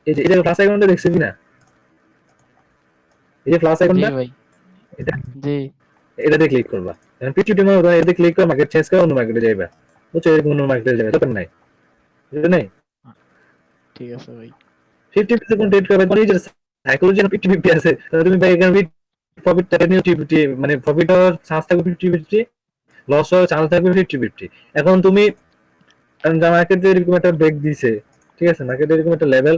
এই যে এটা প্লাস আইকনটা দেখছো কিনা? এই যে প্লাস জি আইকনটা, ভাই। এটা জি। এটাতে ক্লিক করবা। এখন 50-50 মানে এটাতে ক্লিক করে মার্কেট চেঞ্জ করে অন্য মার্কেটে যাইবা, বুঝছো? এরকম অন্য মার্কেটে যাবে, দরকার নাই, বুঝছো নাই? ঠিক আছে ভাই। 50-50 কোন ট্রেড করবে, মানে নিজের সাইকোলজি না 50-50 আছে, তাহলে তুমি ভাই এখানে প্রফিট টাকা নিয়ে 50-50, মানে প্রফিট হওয়ার চান্স থাকবে 50-50, লস হওয়ার চান্স থাকবে 50-50। এখন তুমি মার্কেট এরকম একটা ব্রেক দিছে, ঠিক আছে, মার্কেট এরকম একটা লেভেল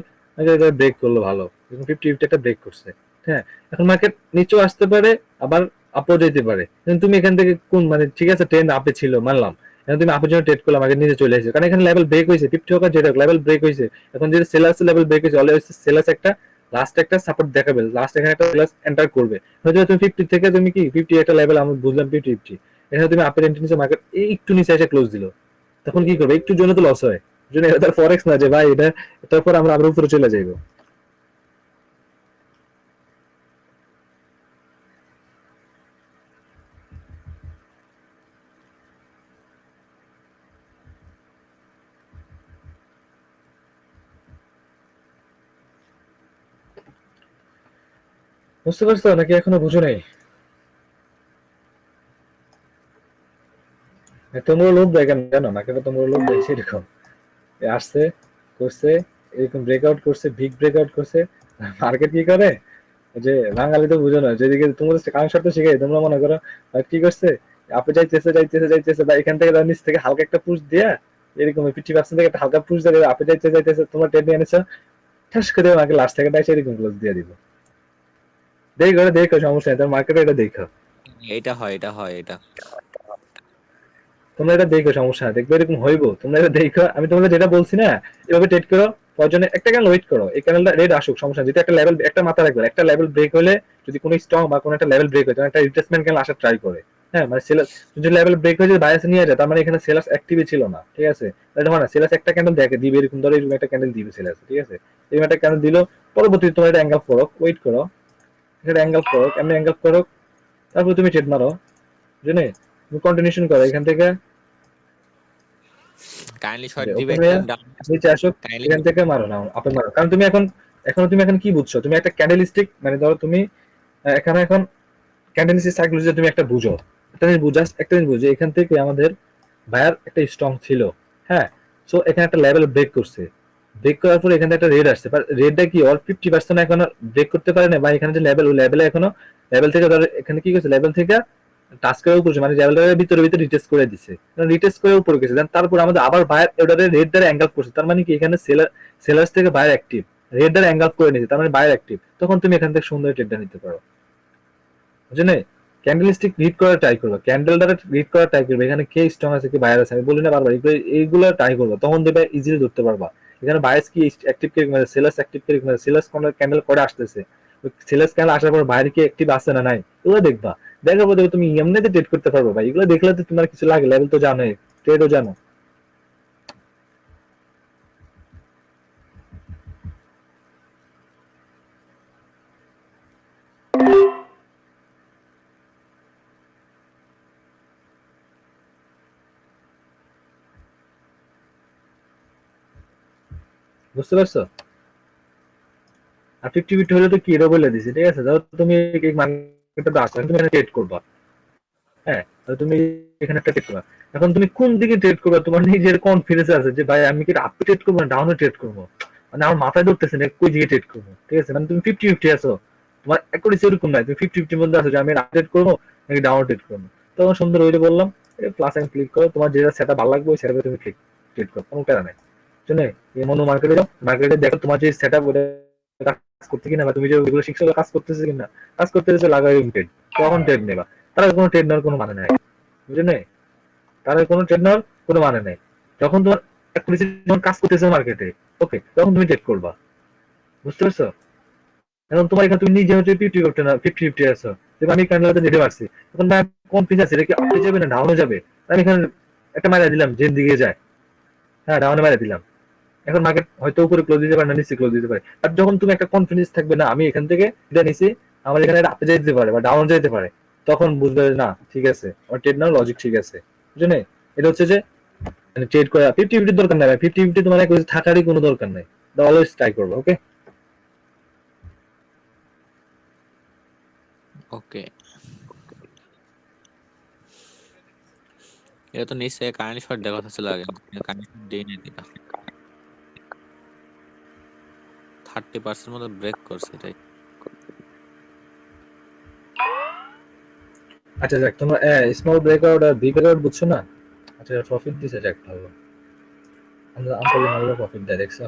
ব্রেক করলো ভালো, এরকম 50-50 একটা ব্রেক করছে, হ্যাঁ। এখন মার্কেট নিচেও আসতে পারে, আবার আপও যেতে পারে, কিন্তু তুমি এখান থেকে কোন, মানে ঠিক আছে ট্রেন্ড আপে ছিল মানলাম, এখন তুমি আপের জন্য ট্রেড করলে মার্কেট নিচে চলে এসেছে, কারণ এখানে লেভেল ব্রেক হয়েছে 50 হোক আর যেটা লেভেল ব্রেক হয়েছে। এখন যদি সেলার্স লেভেল ব্রেক হয়েছে, অলরেডি সেলার্স একটা লাস্ট একটা সাপোর্ট দেখাবে, লাস্ট এখানে একটা সেলার্স এন্টার করবে, হয়তো তুমি 50 থেকে তুমি কি 50 একটা লেভেল আমি বুঝলাম 50-50, এখানে তুমি আপের এন্ট্রি নিচে মার্কেট একটু নিচে এসে ক্লোজ দিল, তখন কি করবে? একটু জন্য তো লস হয়, জন্য এটা তার ফরেক্স না যে ভাই এটা, তারপর আমরা আবার উপরে চলে যাইবো। বুঝতে পারছো নাকি এখনো বুঝো নাই? তোমরা লোভ দেয় কেন জানো? মার্কেটে তোমরা লোভ দেয় সেরকম, আসছে করছে এরকম ব্রেকআউট করছে, বিগ ব্রেকআউট করছে, মার্কেট কি করে যে বাঙালি তো বুঝো না, যেদিকে তোমাদের কারণ শর্ত শিখে তোমরা মনে করো কি করছে, আপে যাইতেছে যাইতেছে যাইতেছে বা এখান থেকে নিচ থেকে হালকা একটা পুশ দিয়া, এরকম 50% থেকে একটা হালকা পুশ দিয়ে আপে যাইতে যাইতেছে, তোমার ট্রেড নিয়ে এনেছো, ঠাস করে আমাকে লাস্ট থেকে এসে এরকম ক্লোজ দিয়ে দিব। দেখো দেখো সমস্যা নেই, তোমার মার্কেটে এটা দেখো, এটা হয়, এটা হয়, এটা তোমরা এটা দেখো সমস্যা নেই, দেখবে এরকম হইব, তোমরা এটা দেখো। আমি তোমাদের যেটা বলছি না, এভাবে ট্রেড করো, প্রয়োজনে একটা ক্যান্ডেল ওয়েট করো, এই ক্যান্ডেলটা রেড আসুক সমস্যা নেই, যদি একটা লেভেল, একটা মাথা রাখবে, একটা লেভেল ব্রেক হলে যদি কোনো স্ট্রং বা কোনো একটা লেভেল ব্রেক হয়, তখন একটা রিট্রেসমেন্ট ক্যান্ডেল আসার ট্রাই করে, হ্যাঁ, মানে সেলার যদি লেভেল ব্রেক হয়ে যদি বায়াসে নিয়ে যায়, তার মানে এখানে সেলার্স অ্যাক্টিভই ছিল না, ঠিক আছে? এটা হয় না, সেলার্স একটা ক্যান্ডেল দেখে দিবে এরকম, ধরো এরকম একটা ক্যান্ডেল দিবে সেলার্স, ঠিক আছে, এরকম একটা ক্যান্ডেল দিল, পরবর্তীতে তোমার এটা অ্যাঙ্গেল করো, ওয়েট করো, এটা অ্যাঙ্গেল করো, এমনি অ্যাঙ্গেল করো, তারপর তুমি ট্রেড মারো, বুঝলে? তুমি কন্টিনিউশন করো এখান থেকে, কাইন্ডলি শর্ট দিবে ওপেন একটা হয়ে ডাউন, নিচে আসো, কাইন্ডলি এখান থেকে মারো না, আপে মারো, কারণ তুমি এখন, তুমি এখন কি বুঝছো? তুমি একটা ক্যান্ডেলিস্টিক, মানে ধরো তুমি এখানে এখন ক্যান্ডেলিস্টিক সাইকোলজি তুমি একটা বুঝো, একটা জিনিস বুঝো, একটা জিনিস বুঝো, এখান থেকে আমাদের বায়ার একটা স্ট্রং ছিল, হ্যাঁ। সো এখানে একটা লেভেল ব্রেক করছে, ব্রেক করার পর এখানে একটা রেড আসছে, রেডটা কি ওর 50% এখনো ব্রেক করতে পারে না, বা এখানে যে লেভেল, ওই লেভেলে এখনো লেভেল থেকে ধরো এখানে কি করছে, লেভেল থেকে টাচ করে উপরে, মানে লেভেলের ভিতরে ভিতরে রিটেস্ট করে দিছে, রিটেস্ট করে উপরে গেছে, তারপর আমাদের আবার বায়ার ওটারে রেড দ্বারা অ্যাঙ্গেল করছে, তার মানে কি এখানে সেলার্স থেকে বায়ার অ্যাক্টিভ, রেড দ্বারা অ্যাঙ্গেল করে নিয়েছে, তার মানে বায়ার অ্যাক্টিভ, তখন তুমি এখান থেকে সুন্দর ট্রেডটা নিতে পারো, বুঝলে? ক্যান্ডেল স্টিক রিড করার ট্রাই করবে, ক্যান্ডেল দ্বারা রিড করার ট্রাই করবে, এখানে কে স্ট্রং আছে কি বায়ার আছে, আমি বলি না বারবার, এইগুলো ট্রাই করবে, তখন দেখবে ইজিলি ধরতে পারবা এখানে বায়াস কি অ্যাক্টিভ কে মানে সেলার্স অ্যাক্টিভ কে মানে সেলার্স কোন ক্যান্ডেল করে আসতেছে, সেলার্স ক্যান্ডেল আসার পর বাইরে কি অ্যাক্টিভ আছে না নাই, এগুলো দেখবা, দেখার পর দেখবে তুমি এমনিতে ট্রেড করতে পারবে ভাই, এগুলো দেখলে তো তোমার কিছু লাগে, লেভেল তো জানোই, ট্রেডও জানো। বুঝতে পারছো? আর 50-50 হলে তো কি এরও বলে দিছি, ঠিক আছে? ধরো তুমি এই মার্কেটে আসছো, তুমি এখানে ট্রেড করবা, হ্যাঁ, তো তুমি এখানে একটা ট্রেড করবা, এখন তুমি কোন দিকে ট্রেড করবা, তোমার নিজের কনফিডেন্স আছে যে ভাই আমি কি আপে ট্রেড করবো না ডাউনে ট্রেড করবো, মানে আমার মাথায় ধরতেছে না কোন দিকে ট্রেড করবো, ঠিক আছে? মানে তুমি 50-50 আছো, তোমার একটু সেরকম নাই, তুমি 50-50 মধ্যে আছো যে আমি আপ ট্রেড করবো নাকি ডাউন ট্রেড করবো, তখন সুন্দর ওইটা বললাম, প্লাস এন্ড ক্লিক করো, তোমার যেটা সেটা ভালো লাগবে সেটা তুমি ট্রেড করো, কোনো প্যারা নাই, শুনে এই মনো মার্কেটে যাও, মার্কেটে দেখো তোমার যে সেট আপ ওটা কাজ করতে কিনা, বা তুমি যে ওইগুলো শিখছো কাজ করতেছে কিনা, কাজ করতেছে লাগাই ট্রেড, তখন ট্রেড নেবা, তারা কোনো ট্রেড নেওয়ার কোনো মানে নাই, বুঝলে? তারা কোনো ট্রেড নেওয়ার কোনো মানে নাই, যখন তোমার যখন কাজ করতেছে মার্কেটে, ওকে, তখন তুমি ট্রেড করবা, বুঝতে পারছো? এখন তোমার এখানে তুমি নিজে হচ্ছে 50 করতে না, 50-50 আছো, যেমন আমি ক্যান্ডেলটা নিতে পারছি, এখন ভাই কনফিউজ আছে, এটা কি আপে যাবে না ডাউনে যাবে, আমি এখানে একটা মারা দিলাম যে দিকে যায়, হ্যাঁ ডাউনে মারা দিলাম, এখন মার্কেট হয়তো উপরে ক্লোজ দিতে পারে না নিচে ক্লোজ দিতে পারে, আর যখন তুমি একটা কনফিডেন্স থাকবে না আমি এখান থেকে এটা নিছি, আমার এখানে আপে যেতে পারে বা ডাউন যেতে পারে, তখন বুঝবে যে না ঠিক আছে আমার ট্রেড নাও লজিক ঠিক আছে, বুঝলে? এটা হচ্ছে যে মানে ট্রেড করা 50-50 দরকার নাই ভাই, 50-50 তোমার এক থাকারই কোনো দরকার নাই, অলওয়েজ ট্রাই করবে, ওকে? ওকে, এটা তো নিশ্চয়ই কারেন্ট শর্ট দেওয়ার কথা ছিল আগে, কারেন্ট শর্ট দেই নাই এটা, 30% মতো ব্রেক করছে এটাই। আচ্ছা যাক, তোমরা স্মল ব্রেকআউট আর বিগ ব্রেকআউট বুঝছো না, আচ্ছা প্রফিট দিছে যাক ভালো, আমরা ভালো প্রফিট দেয় দেখছো।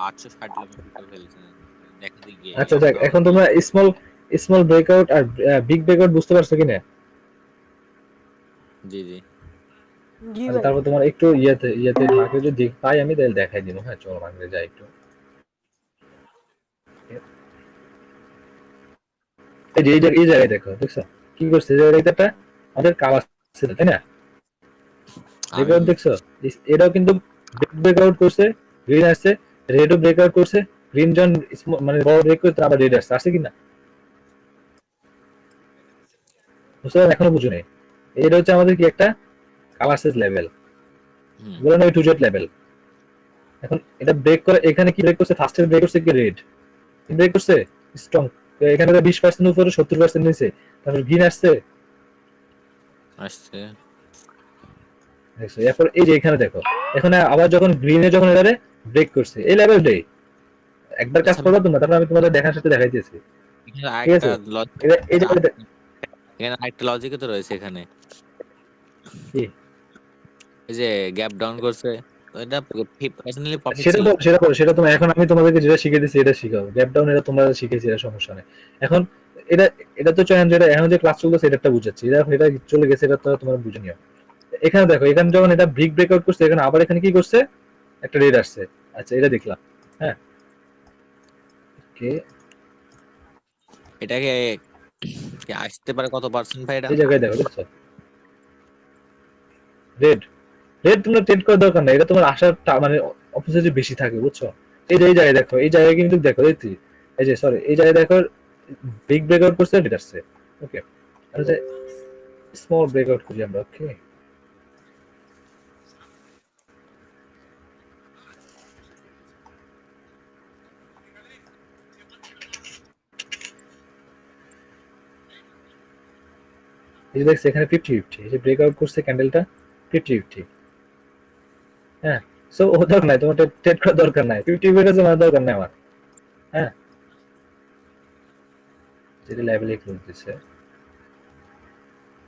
860 লেভেল করে ফেলছে দেখা গিয়ে আচ্ছা যাক, এখন তোমরা স্মল স্মল ব্রেকআউট আর বিগ ব্রেকআউট বুঝতে পারছো কিনা? জি জি জি আচ্ছা ভাই। তারপর তোমার একটু ইয়েতে মার্কেট যদি পাই আমি তাহলে দেখাই দিব, হ্যাঁ চলো মার্কেটে যাই একটু, এই যে এই জায়গায় দেখো, দেখছো কি করছে, যে এটা আমাদের কালার ছিল তাই না, আমি ব্রেকআউট দেখছো, এটাও কিন্তু ব্রেকআউট করছে, গ্রিন আসছে, রেডও ব্রেকআউট করছে, গ্রিন জন মানে বড় ব্রেক করতে আবার রেড আসছে, আসছে কিনা বুঝতে পারছো? এখনো বুঝো নাই, এটা হচ্ছে আমাদের কি একটা কালার সেস লেভেল, হুম বলে না টু জেড লেভেল, এখন এটা ব্রেক করে এখানে কি ব্রেক করছে, ফার্স্টে ব্রেক করছে কি রেড, ব্রেক করছে স্ট্রং, এখানে 20% উপরে 70% নিচে, তারপর গ্রিন আসছে, আসছে দেখছো? এরপর এই যে এখানে দেখো, এখানে আবার যখন গ্রিনে যখন এবারে ব্রেক করছে এই লেভেল ডে, একবার কাজ আচ্ছা। করবো তোমরা, তারপর আমি তোমাদের দেখার সাথে দেখাইতেছি, এখানে ঠিক আরেকটা আছে? লজিক, এই যে এখানে আরেকটা লজিকও তো রয়েছে এখানে, কি এই যে গ্যাপ ডাউন করছে, তো এটা পার্সোনালি প্রফিট সেটা ছিল। তো সেটা তোমার, এখন আমি তোমাদেরকে যেটা শিখে দিচ্ছি এটা শিখাও, গ্যাপ ডাউন এটা তোমরা শিখেছি, এটা সমস্যা নেই, এখন এটা এটা তো চয়ন যেটা এখন যে ক্লাস চলতেছে এটা বুঝাচ্ছি, এটা চলে গেছে, এটা তো তোমরা বুঝে নিও, এখানে দেখো এখানে যখন এটা ব্রিক ব্রেকআউট করছে, এখানে আবার এখানে কি করছে, একটা রেড আসছে, আচ্ছা এটা দেখলাম, হ্যাঁ ওকে, এটাকে কি আসতে পারে কত পার্সেন্ট ভাই এটা? এই জায়গায় দেখো দেখছো রেড, রেড তোমরা ট্রেড করার দরকার নাই, এটা তোমার আসার মানে অপোজিটে বেশি থাকে, বুঝছো? এই যে এই জায়গায় দেখো, এই জায়গায় কিন্তু দেখো এই যে সরি এই জায়গায় দেখো বিগ ব্রেকআউট করছে রেড আসছে, ওকে, আর যে স্মল ব্রেকআউট করি আমরা, ওকে, এই যে দেখছি এখানে 50-50, এই যে ব্রেকআউট করছে ক্যান্ডেলটা 50-50, হ্যাঁ, সো ও দরকার নাই, তোমার ট্রেড করার দরকার নাই, 50 বেড়েছে মানে দরকার নাই আমার, হ্যাঁ, যেটা লেভেলে ক্লোজ দিচ্ছে,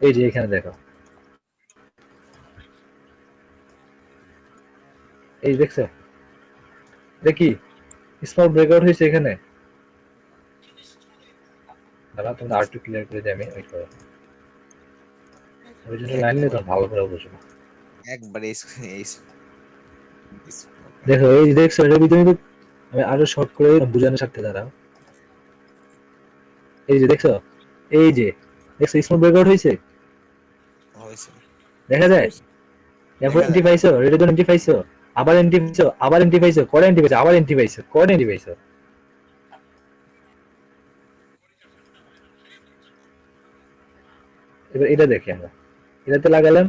এই যে এখানে দেখো, এই দেখছো দেখি স্মল ব্রেকআউট হয়েছে এখানে। দাঁড়া তোমরা আর একটু ক্লিয়ার করে দিই, আমি ওয়েট করো। অরিজিনাল লাইন নিয়ে তো ভালো করে বুঝবো। একবারে দেখো এই যে দেখছো এটার ভিতরে কিন্তু আমি আরো শর্ট করে বোঝানোর সাথে দাঁড়াও। এই যে দেখছো, এই যে দেখছো স্মল ব্রেকআউট হয়েছে, হয়েছে দেখা যায়। এরপর দেখা এন্ট্রি যায়। পাইছো, রেডে তো এন্ট্রি পাইছো, আবার এন্ট্রি পাইছো, আবার এন্ট্রি পাইছো, করে এন্ট্রি পাইছো, আবার এন্ট্রি পাইছো, করে এন্ট্রি পাইছো। এবার এটা দেখি আমরা, এটাতে লাগালাম,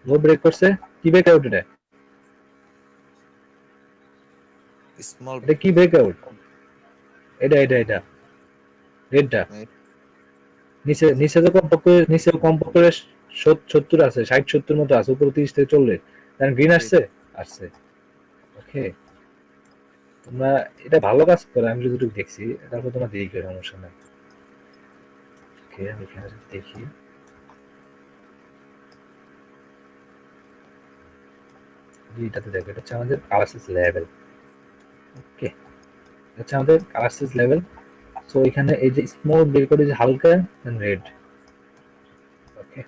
লো ব্রেক করছে, কি ব্রেকআউট এটা? স্মল এটা কি ব্রেকআউট? এটা এটা এটা রেডটা নিচে, নিচে তো কমপক্ষে 70 আছে, 60-70 মতো আছে, উপরে 30 থেকে 40, কারণ গ্রিন আসছে আসছে। ওকে, তোমরা এটা ভালো কাজ করো, আমি যতটুকু দেখছি, তারপর তোমরা দেরি করে সমস্যা নাই। ওকে, আমি এখানে যদি দেখি, এটাতে দেখো, এটা হচ্ছে আমাদের কালারসিস লেভেল। ওকে, এটা হচ্ছে আমাদের কালারসিস লেভেল। সো এখানে এই যে স্মল বের করে যে হালকা রেড। ওকে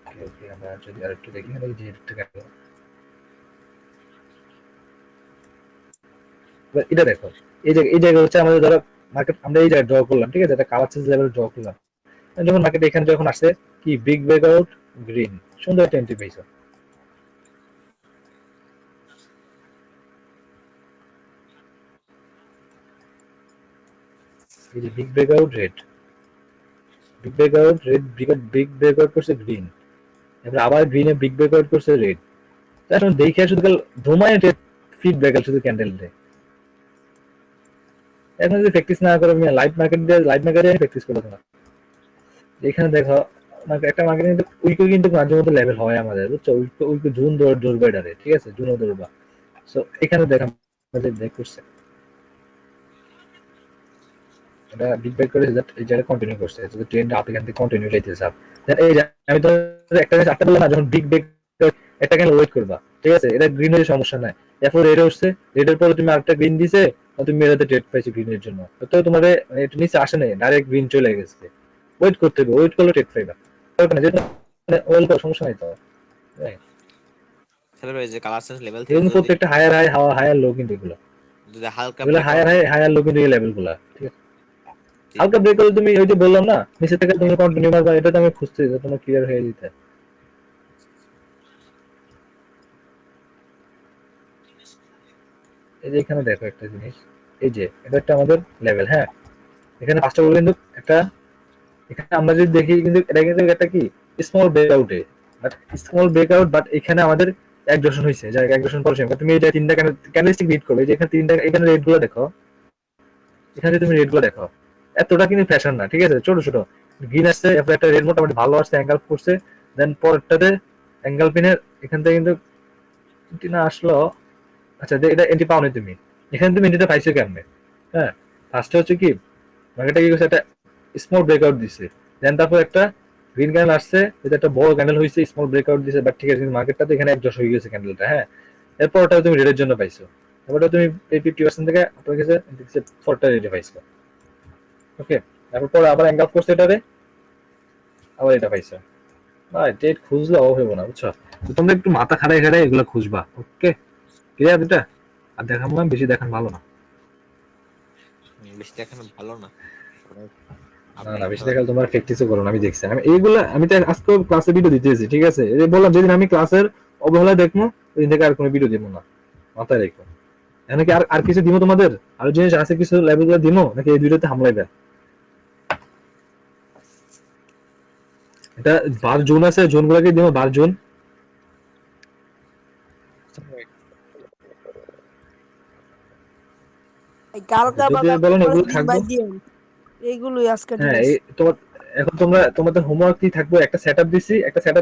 ওকে ওকে, আমরা যদি আরেকটু দেখি, এই যে এটা কেন, এবার এটা দেখো, এই জায়গা হচ্ছে আমাদের ধরো মার্কেট, আমরা এই জায়গায় ড্র করলাম, ঠিক আছে, এটা কালার চেঞ্জ লেভেল ড্র করলাম, যখন মার্কেট এখানে যখন আসছে কি বিগ ব্রেকআউট গ্রিন, সুন্দর একটা এন্ট্রি পেয়েছো। এই যে big breakout red, big breakout red, big breakout করছে গ্রিন, এবার আবার গ্রিনে বিগ ব্রেকআউট করছে রেড। এখন দেখে শুধু কাল ধুমায় ফিড ব্রেকআউট শুধু ক্যান্ডেল দেয়। এখন যদি প্র্যাকটিস না করো, লাইভ মার্কেট দিয়ে, লাইভ মার্কেটে প্র্যাকটিস করো না। এখানে দেখো একটা মার্কেট কিন্তু উইকো কিন্তু মাঝে মধ্যে লেভেল হয় আমাদের, বুঝছো, উইকো উইকো জুন ধরবে এটারে, ঠিক আছে, জুনও ধরবা। সো এখানে দেখা আমাদের ব্রেক করছে, এটা বিগ ব্রেক করে জাস্ট এই জায়গায় কন্টিনিউ করছে, যদি ট্রেন্ড আপ এখান থেকে কন্টিনিউ যাইতেছে আপ, দেন এই যে আমি তো একটা জিনিস আটটা বললাম না, যখন বিগ ব্রেক একটা কেন ওয়েট করবা, ঠিক আছে, এটা গ্রিন হয়ে সমস্যা নাই। এরপর রেড উঠছে, রেডের পরে তুমি আরেকটা গ্রিন দিছে, তুমি এটাতে ট্রেড পাইছো গ্রিনের জন্য, তো তোমার এটা নিচে আসে নাই, ডাইরেক্ট গ্রিন চলে গেছে। ওয়েট করতে হবে, ওয়েট করলে ট্রেড পাইবা, যেটা ওয়েল করার সমস্যা নাই তো। তাহলে এই যে কালার চেঞ্জ লেভেল থেকে এগুলো যদি প্রত্যেকটা হায়ার হাই হায়ার লো, কিন্তু এগুলো যদি হালকা এগুলো breakout higher high higher low, কিন্তু এই লেভেল গুলা, ঠিক আছে। হালকা ব্রেক করলে তুমি ওই যে বললাম না, নিচে থেকে তুমি কন্টিনিউ করবা, এটা তো আমি খুঁজছি যে তোমার ক্লিয়ার হয়ে যেতে। এই যে এখানে দেখো একটা জিনিস, এই যে এটা একটা আমাদের লেভেল, হ্যাঁ, এখানে পাঁচটা বলে কিন্তু একটা, এখানে আমরা যদি দেখি কিন্তু এটা কিন্তু একটা কি স্মল ব্রেকআউটে, বাট স্মল ব্রেকআউট, বাট এখানে আমাদের একজোশন হয়েছে, যা একজোশন পরে তুমি এটা তিনটা ক্যান্ডেলস্টিক রিড করবে, যে এখানে তিনটা, এখানে রেড গুলো দেখো, এখানে তুমি রেড গুলো দেখো, এতটা কিন্তু ফ্যাশন না, ঠিক আছে, ছোট ছোট গ্রিন আসছে, এরপর একটা রেড মোটামুটি ভালো আসছে, অ্যাঙ্গেল করছে, দেন পরেরটাতে অ্যাঙ্গেল পিনের এখান থেকে কিন্তু এন্ট্রি না আসলো। আচ্ছা, এটা এন্ট্রি পাওনি তুমি, এখানে তুমি এন্ট্রিটা পাইছো কেমনে? হ্যাঁ, ফার্স্টে হচ্ছে কি মার্কেটটা কি করছে, একটা স্মল ব্রেকআউট দিছে, দেন তারপর একটা গ্রিন ক্যান্ডেল আসছে, এটা একটা বড় ক্যান্ডেল হয়েছে, স্মল ব্রেকআউট দিছে, বাট ঠিক আছে, কিন্তু মার্কেটটা তো এখানে একজোশ হয়ে গেছে ক্যান্ডেলটা, হ্যাঁ, এরপর ওটা তুমি রেডের জন্য পাইছো, এরপরটা তুমি এই 50% থেকে আপনার কাছে ফোরটা রেডে পাইছো। ওকে, তারপর পরে আবার অ্যাঙ্গেল করছে এটারে, আবার এটা পাইছো। ভাই ডেট খুঁজলে অফ হইব না, বুঝছো, তো তোমরা একটু মাথা খাটাই খাটাই এগুলো খুঁজবা। ওকে, ক্লিয়ার এটা? আর দেখাবো না, বেশি দেখান ভালো না। বেশি দেখানো ভালো না। না না, বেশি দেখালে তোমার প্র্যাকটিসও করো না, আমি দেখছি, আমি এইগুলা আমি তো আজকে ক্লাসে ভিডিও দিতেছি, ঠিক আছে, এই যে বললাম যেদিন আমি ক্লাসের অবহেলা দেখবো ওই দিন থেকে আর কোনো ভিডিও দিব না, মাথায় রেখো। এখানে কি আর আর কিছু দিব তোমাদের, আর জিনিস আছে কিছু লেভেল গুলো দিব, নাকি এই ভিডিওতে হামলাইবে? এটা 12 জুন আছে, জুন গুলাকে দিব, 12 জুন। কালকা যদি বাদাম বলেন পরের এগুলো দিন থাকবো, বাদ দিয়েন, এইগুলোই আজকে হ্যাঁ, ডিটেলস। এই তোমার এখন তোমাদের হোমওয়ার্ক কি থাকবে, একটা সেটআপ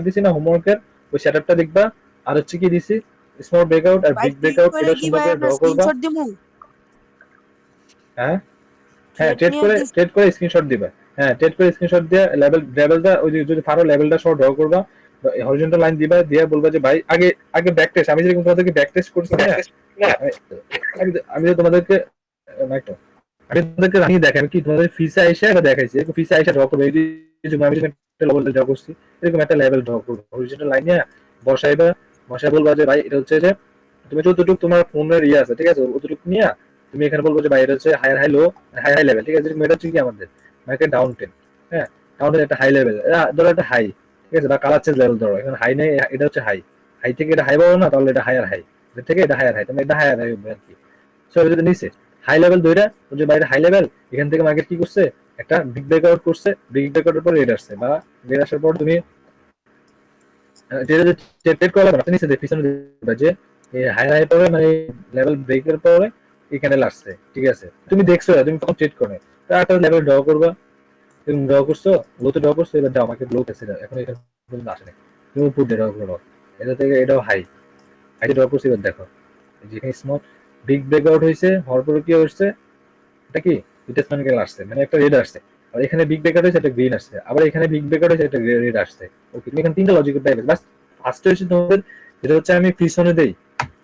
দিছি, না হোমওয়ার্কের, ওই সেটআপটা দেখবা, আর হচ্ছে কি দিছি, স্মল ব্রেকআউট আর ভাই বিগ ক্লিক ব্রেকআউট, করে এটা কি সুন্দর ভাই করে আমরা ড্র করবা। স্ক্রিনশট দিমু? হ্যাঁ হ্যাঁ, থ্রেড নিয়ে দিস। ট্রেড করে স্ক্রিনশট দিবা, হ্যাঁ, ট্রেড করে স্ক্রিনশট দিয়ে লেভেলটা ওই যে যদি পারো লেভেলটা সহ ড্র করবা, হরিজন্টাল লাইন দিবা, দিয়ে বলবা যে ভাই আগে আগে ব্যাক টেস্ট, আমি যেরকম তোমাদেরকে ব্যাক টেস্ট করছি না, আমি যে তোমাদেরকে মাইকটা আমি তোমাদেরকে রানিয়ে দেখাই, আমি কি তোমাদের ফিসা এসে এটা দেখাইছি, এরকম ফিসা এসে ড্র করবে, এই যে আমি যেরকম একটা লেভেল ড্র করছি এরকম একটা লেভেল ড্র করবো, হরিজন্টাল লাইন নিয়ে বসাইবা, বসায় বলবা যে ভাই এটা হচ্ছে যে তুমি যতটুকু তোমার ফোনের ইয়ে আছে ঠিক আছে অতটুকু নিয়ে তুমি এখানে বলবো যে ভাই এটা হচ্ছে higher high low, high high level, ঠিক আছে, এটা হচ্ছে কি আমাদের মার্কেট ডাউন টেন, হ্যাঁ ডাউন টেন একটা হাই লেভেল, ধরো একটা হাই, ঠিক আছে, বা কালার চেঞ্জ লেভেল ধরো, এখন হাই নেই, এটা হচ্ছে হাই, হাই থেকে এটা হাই পাবো না, তাহলে এটা হায়ার হাই, এটা থেকে এটা হায়ার হাই, তুমি এটা হায়ার হাই আর কি। সো এটা নিচে হাই লেভেল ধইরা যে বাইরে হাই লেভেল, এখান থেকে মার্কেট কি করছে একটা বিগ ব্রেকআউট করছে, বিগ ব্রেকআউটের পর রেড আসছে, বা রেড আসার পর তুমি ট্রেড করা লাগবে না, নিচে দিয়ে পিছনে দিবা যে হাই হাই পরে মানে লেভেল ব্রেকের পরে এই ক্যান্ডেল আসছে, ঠিক আছে, তুমি দেখছো তুমি তখন ট্রেড করে তার একটা লেভেল ড্র করবা, তুমি ড্র করছো লোতে ড্র করছো, এবার দাও আমাকে লো আছে এখন এখানে পর্যন্ত আসে না, তুমি উপর দিয়ে ড্র করো, এটা থেকে এটাও হাই, হাই ড্র করছি, এবার দেখো যেখানে স্মল বিগ ব্রেকআউট হয়েছে, হওয়ার পরে কি হচ্ছে এটা কি রিটেসমেন্ট ক্যান্ডেল আসছে, মানে একটা রেড আসছে, আর এখানে বিগ ব্রেকআউট হয়েছে একটা গ্রিন আসছে, আবার এখানে বিগ ব্রেকআউট হয়েছে একটা রেড আসছে, ওকে তুমি এখানে তিনটা লজিক পেয়ে গেছো, বাস ফার্স্টে হচ্ছে তোমাদের যেটা হচ্ছে আমি পিছনে দেই,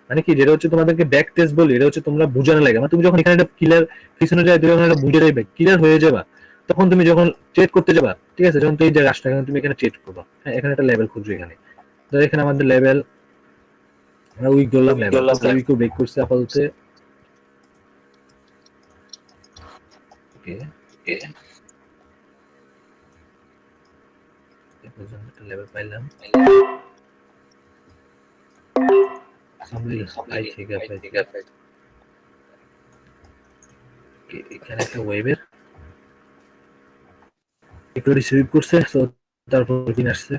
মানে কি যেটা হচ্ছে তোমাদেরকে ব্যাক টেস্ট বলি, এটা হচ্ছে তোমরা বুঝানো লাগে, মানে তুমি যখন এখানে একটা ক্লিয়ার পিছনে যায়, তুমি যখন এটা বুঝে যাবে ক্লিয়ার হয়ে যাবা, তখন তুমি যখন ট্রেড করতে যাবা, ঠিক আছে, যখন তুমি এই যে রাস্তা এখানে তুমি এখানে ট্রেড করবা, হ্যাঁ এখানে একটা লেভেল খুঁজছো, এখানে তো এখানে আমাদের লেভেল আমরা উইক ধরলাম, লেভেল উইকও ব্রেক করছে আপাতত, ওকে একটা লেভেল পাইলাম, এখানে একটা ওয়েবের একটু রিসিভ করছে, তো তারপর কিন আসছে,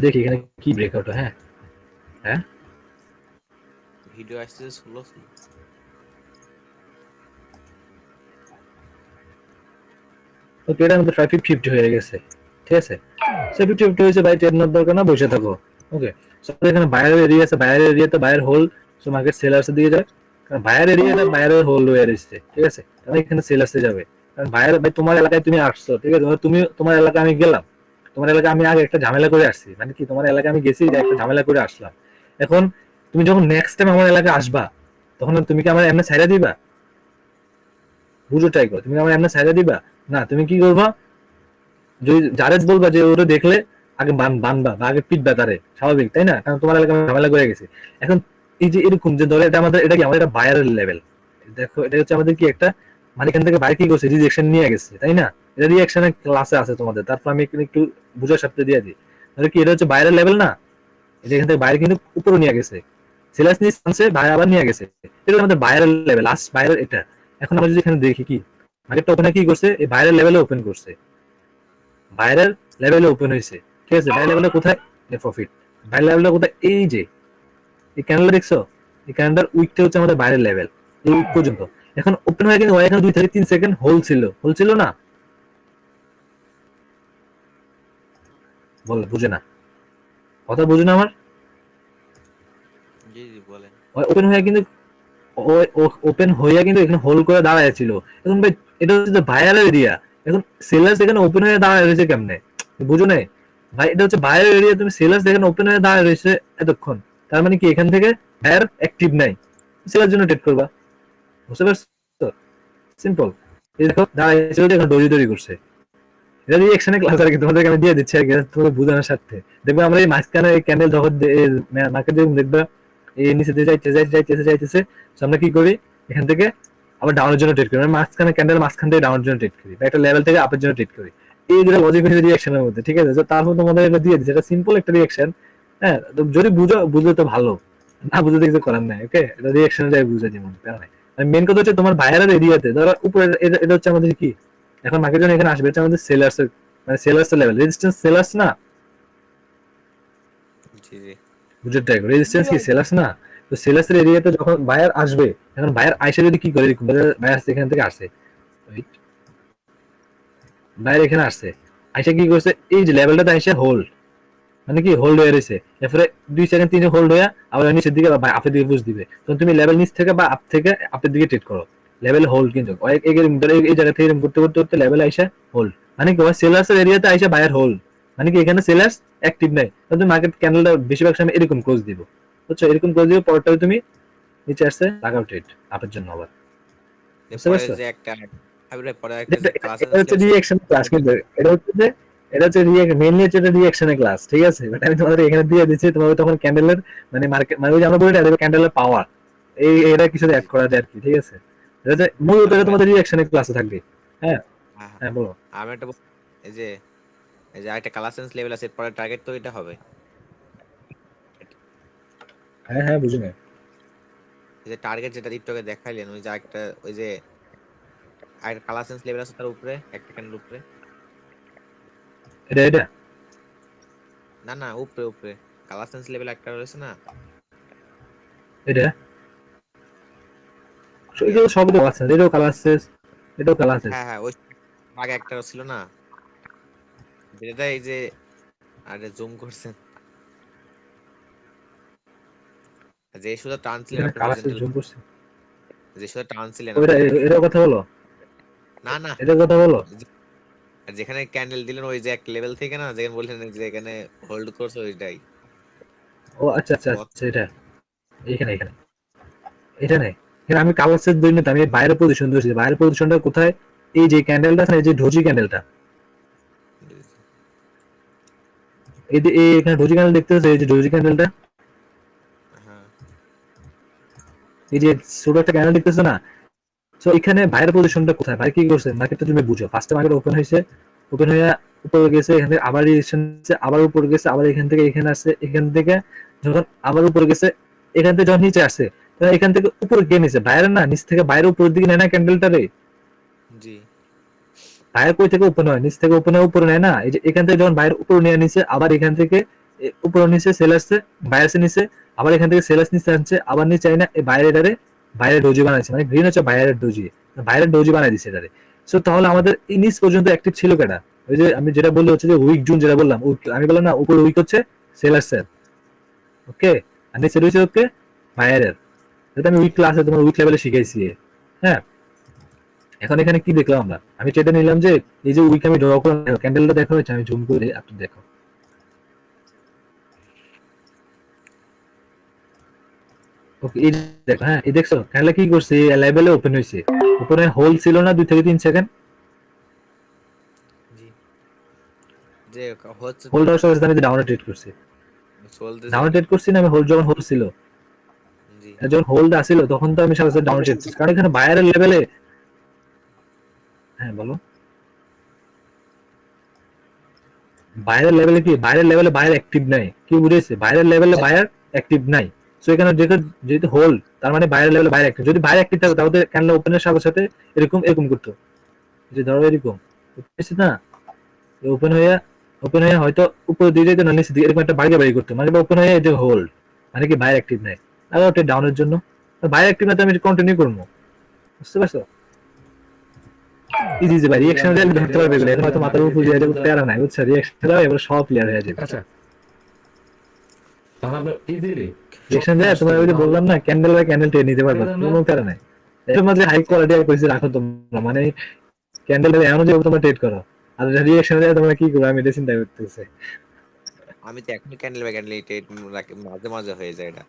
দেখি এখানে কি ব্রেকআউট, হ্যাঁ হ্যাঁ ভিডিও আসছে স্লো। ওকে এটা আমাদের 50-50 হয়ে গেছে, ঠিক আছে, 50-50 হয়েছে ভাই, ট্রেড নেওয়ার দরকার না, বসে থাকো, ওকে। সো এখানে বায়ার এরিয়া আছে, বায়ার এরিয়াতে বায়ার হোল্ড, সো মার্কেট সেলার্সের দিকে যায়, কারণ বায়ার এরিয়াটা বায়ারের হোল্ড হয়ে রয়েছে, ঠিক আছে, তাহলে এখানে সেলার্সে যাবে, কারণ বায়ার ভাই তোমার এলাকায় তুমি আসছো, ঠিক আছে, তুমি তোমার এলাকায় আমি গেলাম, তোমার এলাকায় আমি আগে একটা ঝামেলা করে আসছি, মানে কি তোমার এলাকায় আমি গেছি একটা ঝামেলা করে আসলাম, এখন তুমি যখন নেক্সট টাইম আমার এলাকায় আসবা, তখন তুমি কি আমার এমনি ছাইড়া দিবা, বুঝো ট্রাই করো, তুমি আমার এমনি ছাইড়া দিবা না, তুমি কি করবা, যদি জারেজ বলবা যে ওটা দেখলে আগে বানবা বা আগে পিটবা তারে, স্বাভাবিক তাই না, কারণ তোমার এলাকায় ঝামেলা করে গেছে। এখন এই যে এরকম যে ধরে এটা আমাদের এটা কি আমাদের একটা বায়ারের লেভেল, দেখো এটা হচ্ছে আমাদের কি একটা মানে এখান থেকে বাইরে কি করছে রিজেকশন নিয়ে গেছে, তাই না, এটা রিঅ্যাকশনের ক্লাসে আছে তোমাদের, তারপর আমি একটু বুঝার সাথে দিয়ে দিই, তাহলে কি এটা হচ্ছে বাইরের লেভেল না, এটা এখান থেকে বাইরে কিন্তু উপরে নিয়ে গেছে, সেলাস নিয়ে আনছে বাইরে আবার নিয়ে গেছে, এটা আমাদের বাইরের লেভেল, লাস্ট বাইরের এটা। এখন আমরা যদি এখানে দেখি কি মার্কেটটা ওখানে কি করছে, এই বাইরের লেভেলে ওপেন করছে, বাইরের লেভেলে ওপেন হয়েছে, ঠিক আছে, বাইরের লেভেলে কোথায় প্রফিট, বাইরের লেভেলটা কোথায়, এই যে এই ক্যান্ডেলটা দেখছো, এই ক্যান্ডেল উইকটা হচ্ছে আমাদের বাইরের লেভেল, এই উইক পর্যন্ত। এখন ওপেন হয়ে কিন্তু এখানে 2 থেকে 3 সেকেন্ড হোল ছিল না, বল বুঝে না কথা, বুঝে না আমার, জি জি বলেন। ওপেন হয়ে কিন্তু ওপেন হয়ে কিন্তু এখানে হোল্ড করে দাঁড়ায় ছিল, এখন ভাই এটা হচ্ছে বায়ারের এরিয়া, এখন সেলার্স এখানে ওপেন হয়ে দাঁড়ায় রয়েছে কেমনে, বুঝো না ভাই, এটা হচ্ছে বায়ারের এরিয়া, তুমি সেলার্স এখানে ওপেন হয়ে দাঁড়ায় রয়েছে এতক্ষণ, তার মানে কি এখান থেকে বায়ার অ্যাক্টিভ নাই, সেলার জন্য ট্রেড করবা, বুঝতে পারছো, সিম্পল। এই দেখো দাঁড়াইছিল এখন দৌড়ি করছে, এটা রিঅ্যাকশনের ক্লাস আর কি তোমাদেরকে আমি দিয়ে দিচ্ছি আর কি তোমাদের বোঝানোর সাথে, দেখবে আমরা এই মাঝখানে এই ক্যান্ডেল যখন মার্কেট যখন দেখবা এই নিচে দিয়ে যাইতেছে, আমরা কি করি এখান থেকে আবার ডাউনের জন্য ট্রেড করি, মানে মাঝখানে ক্যান্ডেল মাঝখান থেকে ডাউনের জন্য ট্রেড করি, বা একটা লেভেল থেকে আপের জন্য ট্রেড করি, এই দুটো লজিক হচ্ছে রিঅ্যাকশনের মধ্যে, ঠিক আছে, তারপর তোমাদের এটা দিয়ে দিচ্ছে, এটা সিম্পল একটা রিঅ্যাকশন, হ্যাঁ, যদি বুঝলে তো ভালো, না বুঝে কিছু করার নাই, ওকে, এটা রিঅ্যাকশনে যাই বুঝে যেমন মেন কথা হচ্ছে তোমার বাইরের এরিয়াতে ধরো উপরে এটা হচ্ছে আমাদের কি এখন মার্কেট যখন এখানে আসবে, এটা আমাদের সেলার্স মানে সেলার্স লেভেল, রেজিস্ট্যান্স সেলার্স না, জি জি বুঝে ট্রাই করো, রেজিস্ট্যান্স কি সেলার্স না, তো সেলার্সের এরিয়াতে যখন বায়ার আসবে, এখন বায়ার আইসা যদি কি করে, বায়ার এখান থেকে আসে, বায়ার এখানে আসছে, আইসা কি করছে এই যে লেভেলটাতে আইসা হোল্ড, মানে কি হোল্ড হয়ে রয়েছে, এরপরে 2 সেকেন্ড 3 হোল্ড হয়ে আবার নিচের দিকে বা আপের দিকে পুশ দিবে, তখন তুমি লেভেল নিচ থেকে বা আপ থেকে আপের দিকে ট্রেড করো, লেভেল হোল্ড কিন্তু এই জায়গা থেকে এরকম করতে করতে করতে লেভেল আইসা হোল্ড, মানে কি সেলার্স এর এরিয়াতে আইসা বায়ার হোল্ড, মানে কি এখানে সেলার্স অ্যাক্টিভ নাই, তাহলে মার্কেট ক্যান্ডেলটা বেশিরভাগ সময় এরকম ক্লোজ দিব, বুঝছো, এরকম ক্লোজ দিব, পরটাও তুমি নিচে আসছে লাগাও ট্রেড আপের জন্য আবার, বুঝতে পরে পারছো? যে একটা হাবিবের পরে একটা যে ক্লাস এটা হচ্ছে রিঅ্যাকশন ক্লাস, কিন্তু এটা হচ্ছে মেইনলি হচ্ছে রিঅ্যাকশনের ক্লাস, ঠিক আছে, বাট আমি তোমাদের এখানে দিয়ে দিচ্ছি, তোমাদের তখন ক্যান্ডেলের মানে মার্কেট মানে ওই যে আমরা বলি না ক্যান্ডেলের পাওয়ার, এই এটা কিছু অ্যাড করা যায় আর কি, ঠিক আছে, এটা হচ্ছে মূলত এটা তোমাদের রিঅ্যাকশনের ক্লাসে থাকবে। হ্যাঁ হ্যাঁ হ্যাঁ। হ্যাঁ বলো। আমি একটা এই যে একটা কালার সেন্স লেভেল আছে, পরে টার্গেট তো এটা হবে। হ্যাঁ হ্যাঁ বুঝি না। এই যে টার্গেট যেটা টিকটকে দেখাইলেন, ওই যে একটা ওই যে একটা কালার সেন্স লেভেল আছে তার উপরে একটা ক্যান্ডেল উপরে। এটা এটা না না, উপরে উপরে কালার সেন্স লেভেল একটা রয়েছে না। এটা ইয়া, এগুলো সবই তো আছে, এটাও কালার আছে, এটাও কালার আছে। হ্যাঁ হ্যাঁ, ওই আগে একটা ছিল না যেটা এই যে, আরে জুম করছেন, যে শুধু টানছিলেন এখানে আপনি কালার আছে, হরিজন্টাল, জুম করছি, যে শুধু টানছিলেন ওইটা আপনি। এটার কথা বলো, না না, এটার কথা বলো। যেখানে ক্যান্ডেল দিলেন ওই যে এক লেভেল থেকে না, যেখানে বললেন যে এখানে হোল্ড করছে ওইটাই। ও আচ্ছা আচ্ছা পথ, আচ্ছা, এটা এখানে এখানে এটা নেই, এখানে আমি কালার সেট দিই না, আমি বাইরের পজিশন দিয়েছি, বাইরের পজিশনটা কোথায়, এই যে ক্যান্ডেলটা আছে না, এই যে ডোজি ক্যান্ডেলটা, এই যে এখানে ডোজি ক্যান্ডেল দেখতে পাচ্ছ, এই যে ডোজি ক্যান্ডেলটা, হ্যাঁ এই যে ছোট একটা ক্যান্ডেল দেখতেছো না, তো এখানে বাইরের পজিশনটা কোথায়, ভাই কি করছে মার্কেটটা তুমি বুঝো, ফার্স্টে মার্কেট ওপেন হয়েছে, ওপেন হয়ে উপরে গেছে, এখান থেকে আবার রিজেকশন হচ্ছে, আবার উপরে গেছে, আবার এখান থেকে এখানে আসছে, এখান থেকে যখন আবার উপরে গেছে, এখান থেকে যখন নিচে আসছে, তখন এখান থেকে উপরে গিয়ে নিচে বাইরে না, নিচ থেকে বাইরে উপরের দিকে নেয় না ক্যান্ডেলটা রে, জি বাইরে কই থেকে ওপেন হয়, নিচ থেকে ওপেন হয় উপরে নেয় না, এই যে এখান থেকে যখন বাইরে উপরে নিয়ে নিচে, আবার এখান থেকে উপরে নিচে সেল আসছে, বাইরে আসছে নিচে, আবার এখান থেকে সেল নিচে আনছে, আবার নিচে আয় না এই বাইরে এটারে বাইরে ডোজি বানাইছে, মানে গ্রিন হচ্ছে বাইরের ডোজি, বাইরের ডোজি বানাই দিছে এটারে। সো তাহলে আমাদের এই নিচ পর্যন্ত অ্যাক্টিভ ছিল কেটা, ওই যে আমি যেটা বললে হচ্ছে যে উইক জুন যেটা বললাম, আমি বললাম না উপরে উইক হচ্ছে সেলার সেল, ওকে, আর নিচে রয়েছে ওকে বাইরের, যেটা আমি উইক ক্লাসে তোমার উইক লেভেলে শিখাইছি। হ্যাঁ, এখন এখানে কি দেখলাম আমরা, আমি চেটে নিলাম যে এই যে উইক আমি ড্র করলাম, ক্যান্ডেলটা দেখা হচ্ছে, আমি জুম করে আপনি দেখো, ওকে এই দেখো, হ্যাঁ এই দেখছো ক্যান্ডেল কি করছে, লেভেলে ওপেন হয়েছে, উপরে হোল ছিল না 2 থেকে 3 সেকেন্ড, জি, যে হচ্ছে তো, হোল্ড হওয়ার সাথে সাথে আমি ডাউনে ট্রেড করছি, চলতেছে ডাউনে তো। ট্রেড করছি না আমি, হোল্ড যখন হোল্ড ছিল, জি যখন হোল্ড আসছিল তখন তো আমি সাথে সাথে ডাউনে ট্রেড করছি, কারণ এখানে বাইরের লেভেলে, হ্যাঁ বলো, বাইরের লেভেলে কি, বাইরের লেভেলে বায়ার অ্যাক্টিভ নাই, কি বুঝেছে, বাইরের লেভেলে বায়ার অ্যাক্টিভ নাই, সো এখানে যেহেতু হোল্ড, তার মানে বাইরের লেভেলে বায়ার অ্যাক্টিভ, যদি বায়ার অ্যাক্টিভ থাকতো তাহলে ক্যান্ডেল ওপেনের সাথে সাথে এরকম এরকম করতো, যে ধরো এরকম বুঝছিস না, ওপেন হয়ে হয়তো উপরে দিয়ে যেত না নিচে দিকে, এরকম একটা বাইরে বাইরে করতো, মানে ওপেন হয়ে এই যে হোল্ড, মানে কি বায়ার অ্যাক্টিভ নাই, আর ওটা ডাউনের জন্য বায়ার অ্যাক্টিভ না, তো আমি কন্টিনিউ করবো, বুঝতে পারছো, ইজি ইজি ভাই, রিঅ্যাকশন দিলে ধরতে পারবে এগুলো, এখন হয়তো মাথার উপর দিয়ে যাবে, প্যারা নাই, বুঝছো, রিঅ্যাকশন দাও এবার সব ক্লিয়ার হয়ে যাবে। আচ্ছা, তাহলে আমরা ইজিলি রিঅ্যাকশন দেয় তোমার, ওই যে বললাম না ক্যান্ডেল বাই ক্যান্ডেল ট্রেড নিতে পারবে, কোনো প্যারা নাই, এর মধ্যে হাই কোয়ালিটি আর কইছে রাখো তোমরা, মানে ক্যান্ডেল এমন যে তোমরা ট্রেড করো, আর রিঅ্যাকশন দেয় তোমরা কি করো, আমি এটা চিন্তা করতেছি। আমি তো এখন ক্যান্ডেল বাই ক্যান্ডেল মাঝে মাঝে হয়ে যায় এটা।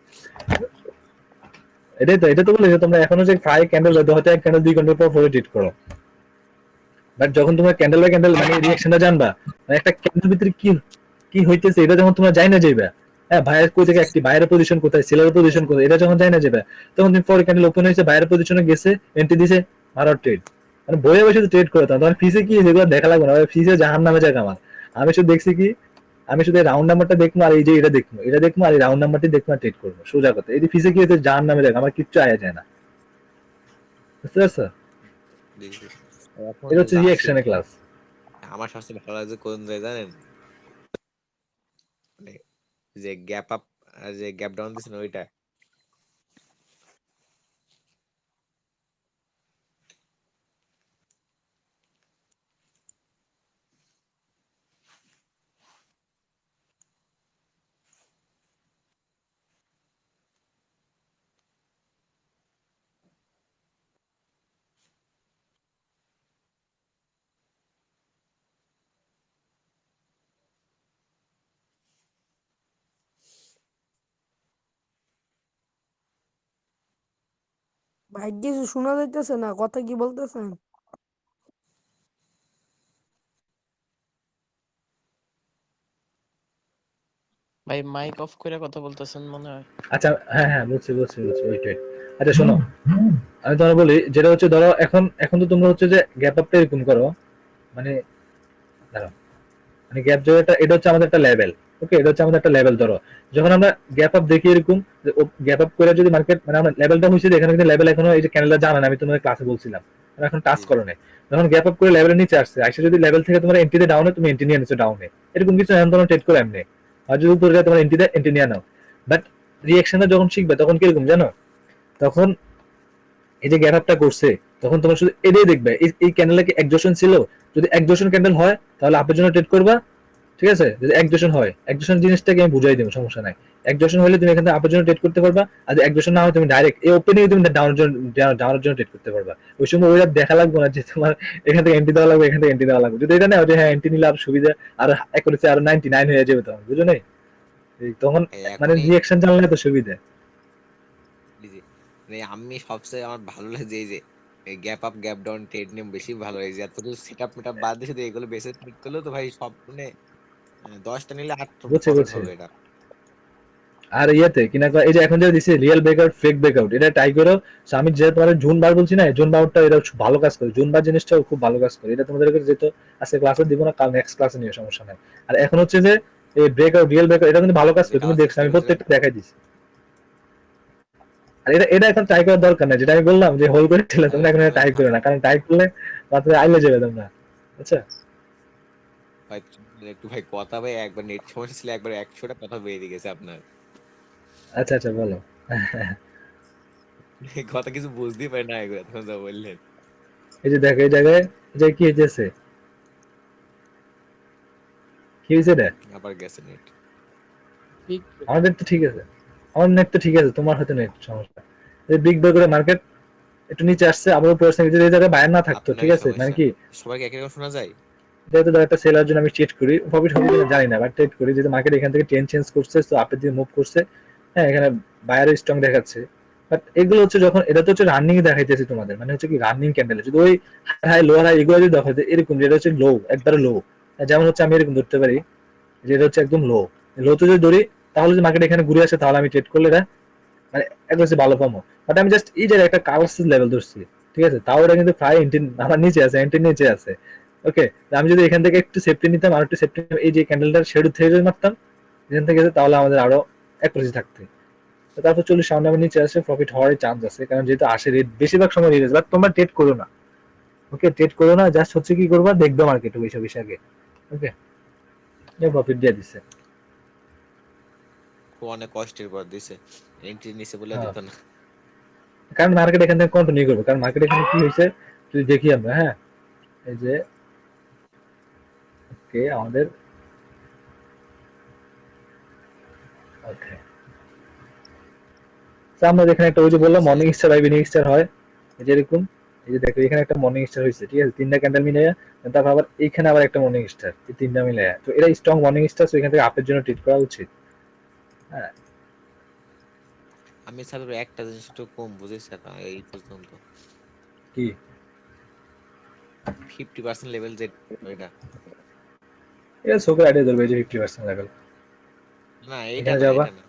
এটাই তো, এটা তো বলে যে তোমরা এখনো যে ফ্রাই ক্যান্ডেল হয়তো এক ক্যান্ডেল 2 ঘন্টা পর পরে ট্রেড করো, বাট যখন তোমরা ক্যান্ডেল বাই ক্যান্ডেল মানে রিঅ্যাকশনটা জানবা, মানে একটা ক্যান্ডেল ভিতরে কি কি হইতেছে এটা যখন তোমরা যাই না যাইবা, হ্যাঁ ভাইয়ের কই থেকে একটি বাইরের পজিশন কোথায়, সেলের পজিশন কোথায়, এটা যখন যাই না যাবে, তখন তুমি পরে ক্যান্ডেল ওপেন হয়েছে বাইরের পজিশনে গেছে, এন্ট্রি দিছে, মারার ট্রেড, মানে বইয়ে বসে তো ট্রেড করতাম, তোমার ফিসে কি যেগুলো দেখা লাগবে না, ফিসে জাহান নামে যায় আমার, আমি শুধু দেখছি কি, আমি শুধু রাউন্ড নাম্বারটা দেখবো, আর এই যে এটা দেখবো, আর এই রাউন্ড নাম্বারটি দেখবো, আর ট্রেড করবো, সোজা কথা, এই যে ফিসে কি হচ্ছে জাহান নামে যায়, আমার কিচ্ছু আয়া যায় না, বুঝতে পারছো, জি জি। এখন এটা হচ্ছে যাচ্ছে, রিঅ্যাকশনের ক্লাস। আমার সবচেয়ে ভালো লাগছে কোন যায় জানেন, মানে যে গ্যাপ আপ আর যে গ্যাপ ডাউন দিছেন ওইটা। ভাই কিছু শোনা যাইতেছে না, কথা কি বলতেছেন? ভাই মাইক অফ করে কথা বলতেছেন মনে হয়। আচ্ছা, হ্যাঁ হ্যাঁ, বুঝছি বুঝছি বুঝছি, ওইট ওইট। আচ্ছা শোনো, আমি তোমার বলি, যেটা হচ্ছে ধরো এখন এখন তো তোমরা হচ্ছে যে গ্যাপ আপটা এরকম করো, মানে দাঁড়াও, মানে গ্যাপ যেটা, এটা হচ্ছে আমাদের একটা লেভেল। ওকে, এটা হচ্ছে আমাদের একটা লেভেল। ধরো যখন আমরা গ্যাপ আপ দেখি এরকম, গ্যাপ আপ করে যদি মার্কেট, মানে আমরা লেভেলটা হয়েছে যে এখানে কিন্তু লেভেল এখনো, এই যে ক্যান্ডেলটা জানা না, আমি তোমাদের ক্লাসে বলছিলাম, আমরা এখন টাচ জি করো নাই। যখন গ্যাপ আপ করে লেভেলের নিচে আসছে, আসে যদি লেভেল থেকে তোমার এন্ট্রিতে ডাউনে, তুমি এন্ট্রি নিয়ে নিচ্ছ ডাউনে, এরকম কিছু এখন তোমার ট্রেড করে এমনি। আর যদি উপরে যায় তোমার এন্ট্রিতে এন্ট্রি নিয়ে নাও। বাট রিয়েকশনটা যখন শিখবে তখন কিরকম জানো, তখন এই যে গ্যাপ আপটা করছে, তখন তোমার শুধু এটাই দেখবে, এই ক্যান্ডেলে কি একজোশন ছিল, যদি একজোশন ক্যান্ডেল হয় তাহলে আপের জন্য ট্রেড করবা। ঠিক আছে, যদি একজোশন হয়, একজোশন জিনিসটাকে আমি বুঝাই দেবো, সমস্যা নাই। একজোশন হলে তুমি এখানে আপের জন্য ট্রেড করতে পারবা, আর যদি একজোশন না হয় তুমি ডাইরেক্ট এই ওপেনিং তুমি ডাউনের জন্য ট্রেড করতে পারবা। ওই সময় ওইটা দেখা লাগবে না যে তোমার এখান থেকে এন্ট্রি দেওয়া লাগবে, এখান থেকে এন্ট্রি দেওয়া লাগবে। যদি এটা নেও যে হ্যাঁ এন্ট্রি নিলে আরো সুবিধা, আর একুরেসি আরো 99 হয়ে যাবে, তখন বুঝো নাই? তখন মানে এখনই রিঅ্যাকশন জানলে তো সুবিধা। জি জি। মানে আমি সবচেয়ে আমার ভালো লাগে যে এই যে gap up gap down trade নিয়ে বেশি ভালো লাগে যে এত সেট আপ মেট আপ বাদ দিয়ে শুধু এগুলো বেসে ক্লিক করলেও তো ভাই সব মানে 10টা নিলে 8টা বুঝছে প্রফিট বুঝছে। হবে এটা। আর ইয়াতে কিনা এই যে এখন যে দিছে রিয়েল ব্রেকআউট ফেক ব্রেকআউট, এটা ট্রাই করো। So, আমি যে তোমার জুন বার বলছি না, জুন বারটা এটা খুব ভালো কাজ করে, জুন বার জিনিসটাও খুব ভালো কাজ করে। এটা তোমাদের কাছে যেহেতু আজকে ক্লাসে দিব না, কাল নেক্সট ক্লাসে নিয়ে সমস্যা নাই। আর এখন হচ্ছে যে এই ব্রেকআউট রিয়েল ব্রেকআউট, এটা কিন্তু ভালো কাজ যে করে, তুমি কালার দেখছো সিস্টেম আমি বলছিলেন প্রত্যেকটা দেখাই দিছি। আর এটা এটা এখন ট্রাই করার দরকার নেই, যেটা আমি বললাম যে হোল করে ছিল, তোমরা এখন ট্রাই করো না, কারণ ট্রাই করলে মাত্র আইলে যাবে তোমরা। আচ্ছা ভাই একটু ভাই কথা ভাই একবার নেট সমস্যা ছিল একবার 100টা কথা বেরিয়ে গেছে আপনার। আচ্ছা আচ্ছা, বলো। এই কথা কিছু বুঝতেই পারি না এগুলো তখন যা বললেন। এই যে দেখো এই জায়গায়, এই যে কি হয়েছে, কি হয়েছে এটা? আবার গেছে নেট। ঠিক আমাদের তো ঠিক আছে, আমার নেট তো ঠিক আছে, তোমার হয়তো নেট সমস্যা। এই বিগ ব্রেক করে মার্কেট একটু নিচে আসছে, আবার উপরে আসছে, যদি এই জায়গায় বায়ার না থাকতো, ঠিক আপনারই আছে, মানে সমস্যা, কি, সবাইকে একই রকম শোনা যায়। যেহেতু ধর একটা সেলার জন্য আমি ট্রেড করি, প্রফিট হবে কিনা জানি না, বাট ট্রেড করি, যেহেতু মার্কেট এখান থেকে ট্রেন্ড চেঞ্জ করছে, তো আপের দিকে মুভ করছে। হ্যাঁ, এখানে বায়ারের স্ট্রং দেখাচ্ছে। বাট এগুলো হচ্ছে যখন, এটা তো হচ্ছে রানিং দেখাইতেছি তোমাদের, মানে হচ্ছে কি রানিং ক্যান্ডেল, যদি ওই হাই লোয়ার হাই এগুলো যদি দেখাতে এরকম, যেটা হচ্ছে লো, একবারে লো, যেমন হচ্ছে আমি এরকম ধরতে পারি, যেটা হচ্ছে একদম লো, লো তো যদি ধরি, তাহলে যদি মার্কেট এখানে ঘুরে আসে, তাহলে আমি ট্রেড করলে এটা মানে একদম হচ্ছে ভালো পাবো। বাট আমি জাস্ট এই জায়গায় একটা কালারসিস লেভেল ধরছি, ঠিক আছে, তাও এটা কিন্তু প্রায় আমার নিচে আছে, এন্টির নিচে আছে। ওকে, আমি যদি এখান থেকে একটু সেফটি নিতাম, আর একটু সেফটি, এই যে ক্যান্ডেলটার শেড থেকে যদি মারতাম এখান থেকে, তাহলে আমাদের আরো অ্যাকুরেসি থাকতে। তো তারপর 40 সামনে আমার নিচে আসে, প্রফিট হওয়ার চান্স আছে, কারণ যেহেতু আসে রেট বেশিরভাগ সময় রেট আছে। বাট তোমরা ট্রেড করো না, ওকে, ট্রেড করো না, জাস্ট হচ্ছে কি করবা, দেখবে মার্কেট ওইসব বিষয় আগে। ওকে, প্রফিট দিয়ে দিচ্ছে। খুব অনেক কষ্টের পর দিছে, এন্ট্রি নিছে বলে হ্যাঁ, দিত না। কারণ মার্কেট এখান থেকে কন্টিনিউ করবে, কারণ মার্কেট এখানে কি হয়েছে যদি দেখি আমরা, হ্যাঁ, এই যে ওকে আমাদের, ওকে, আমরা এখানে একটা, ওই যে বললাম মর্নিং স্টার আর ইভিনিং স্টার হয়, এই যে এরকম, এই যে দেখো এখানে একটা মর্নিং স্টার হয়েছে, ঠিক আছে, তিনটা ক্যান্ডেল মিলে, তারপর আবার এইখানে আবার একটা মর্নিং স্টার, এই তিনটা মিলে, তো এটা স্ট্রং মর্নিং স্টার, তো এখান থেকে আপের জন্য ট্রিট করা উচিত। হ্যাঁ, আমি স্যার একটা জিনিস একটু কম বুঝেছি স্যার এই পর্যন্ত, কি 50% লেভেল যে ওইটা। এটা সোকের আইডিয়া ধরবে, এই যে 50% লেভেল, না এইটা এখানে না, যাবা, এটা না,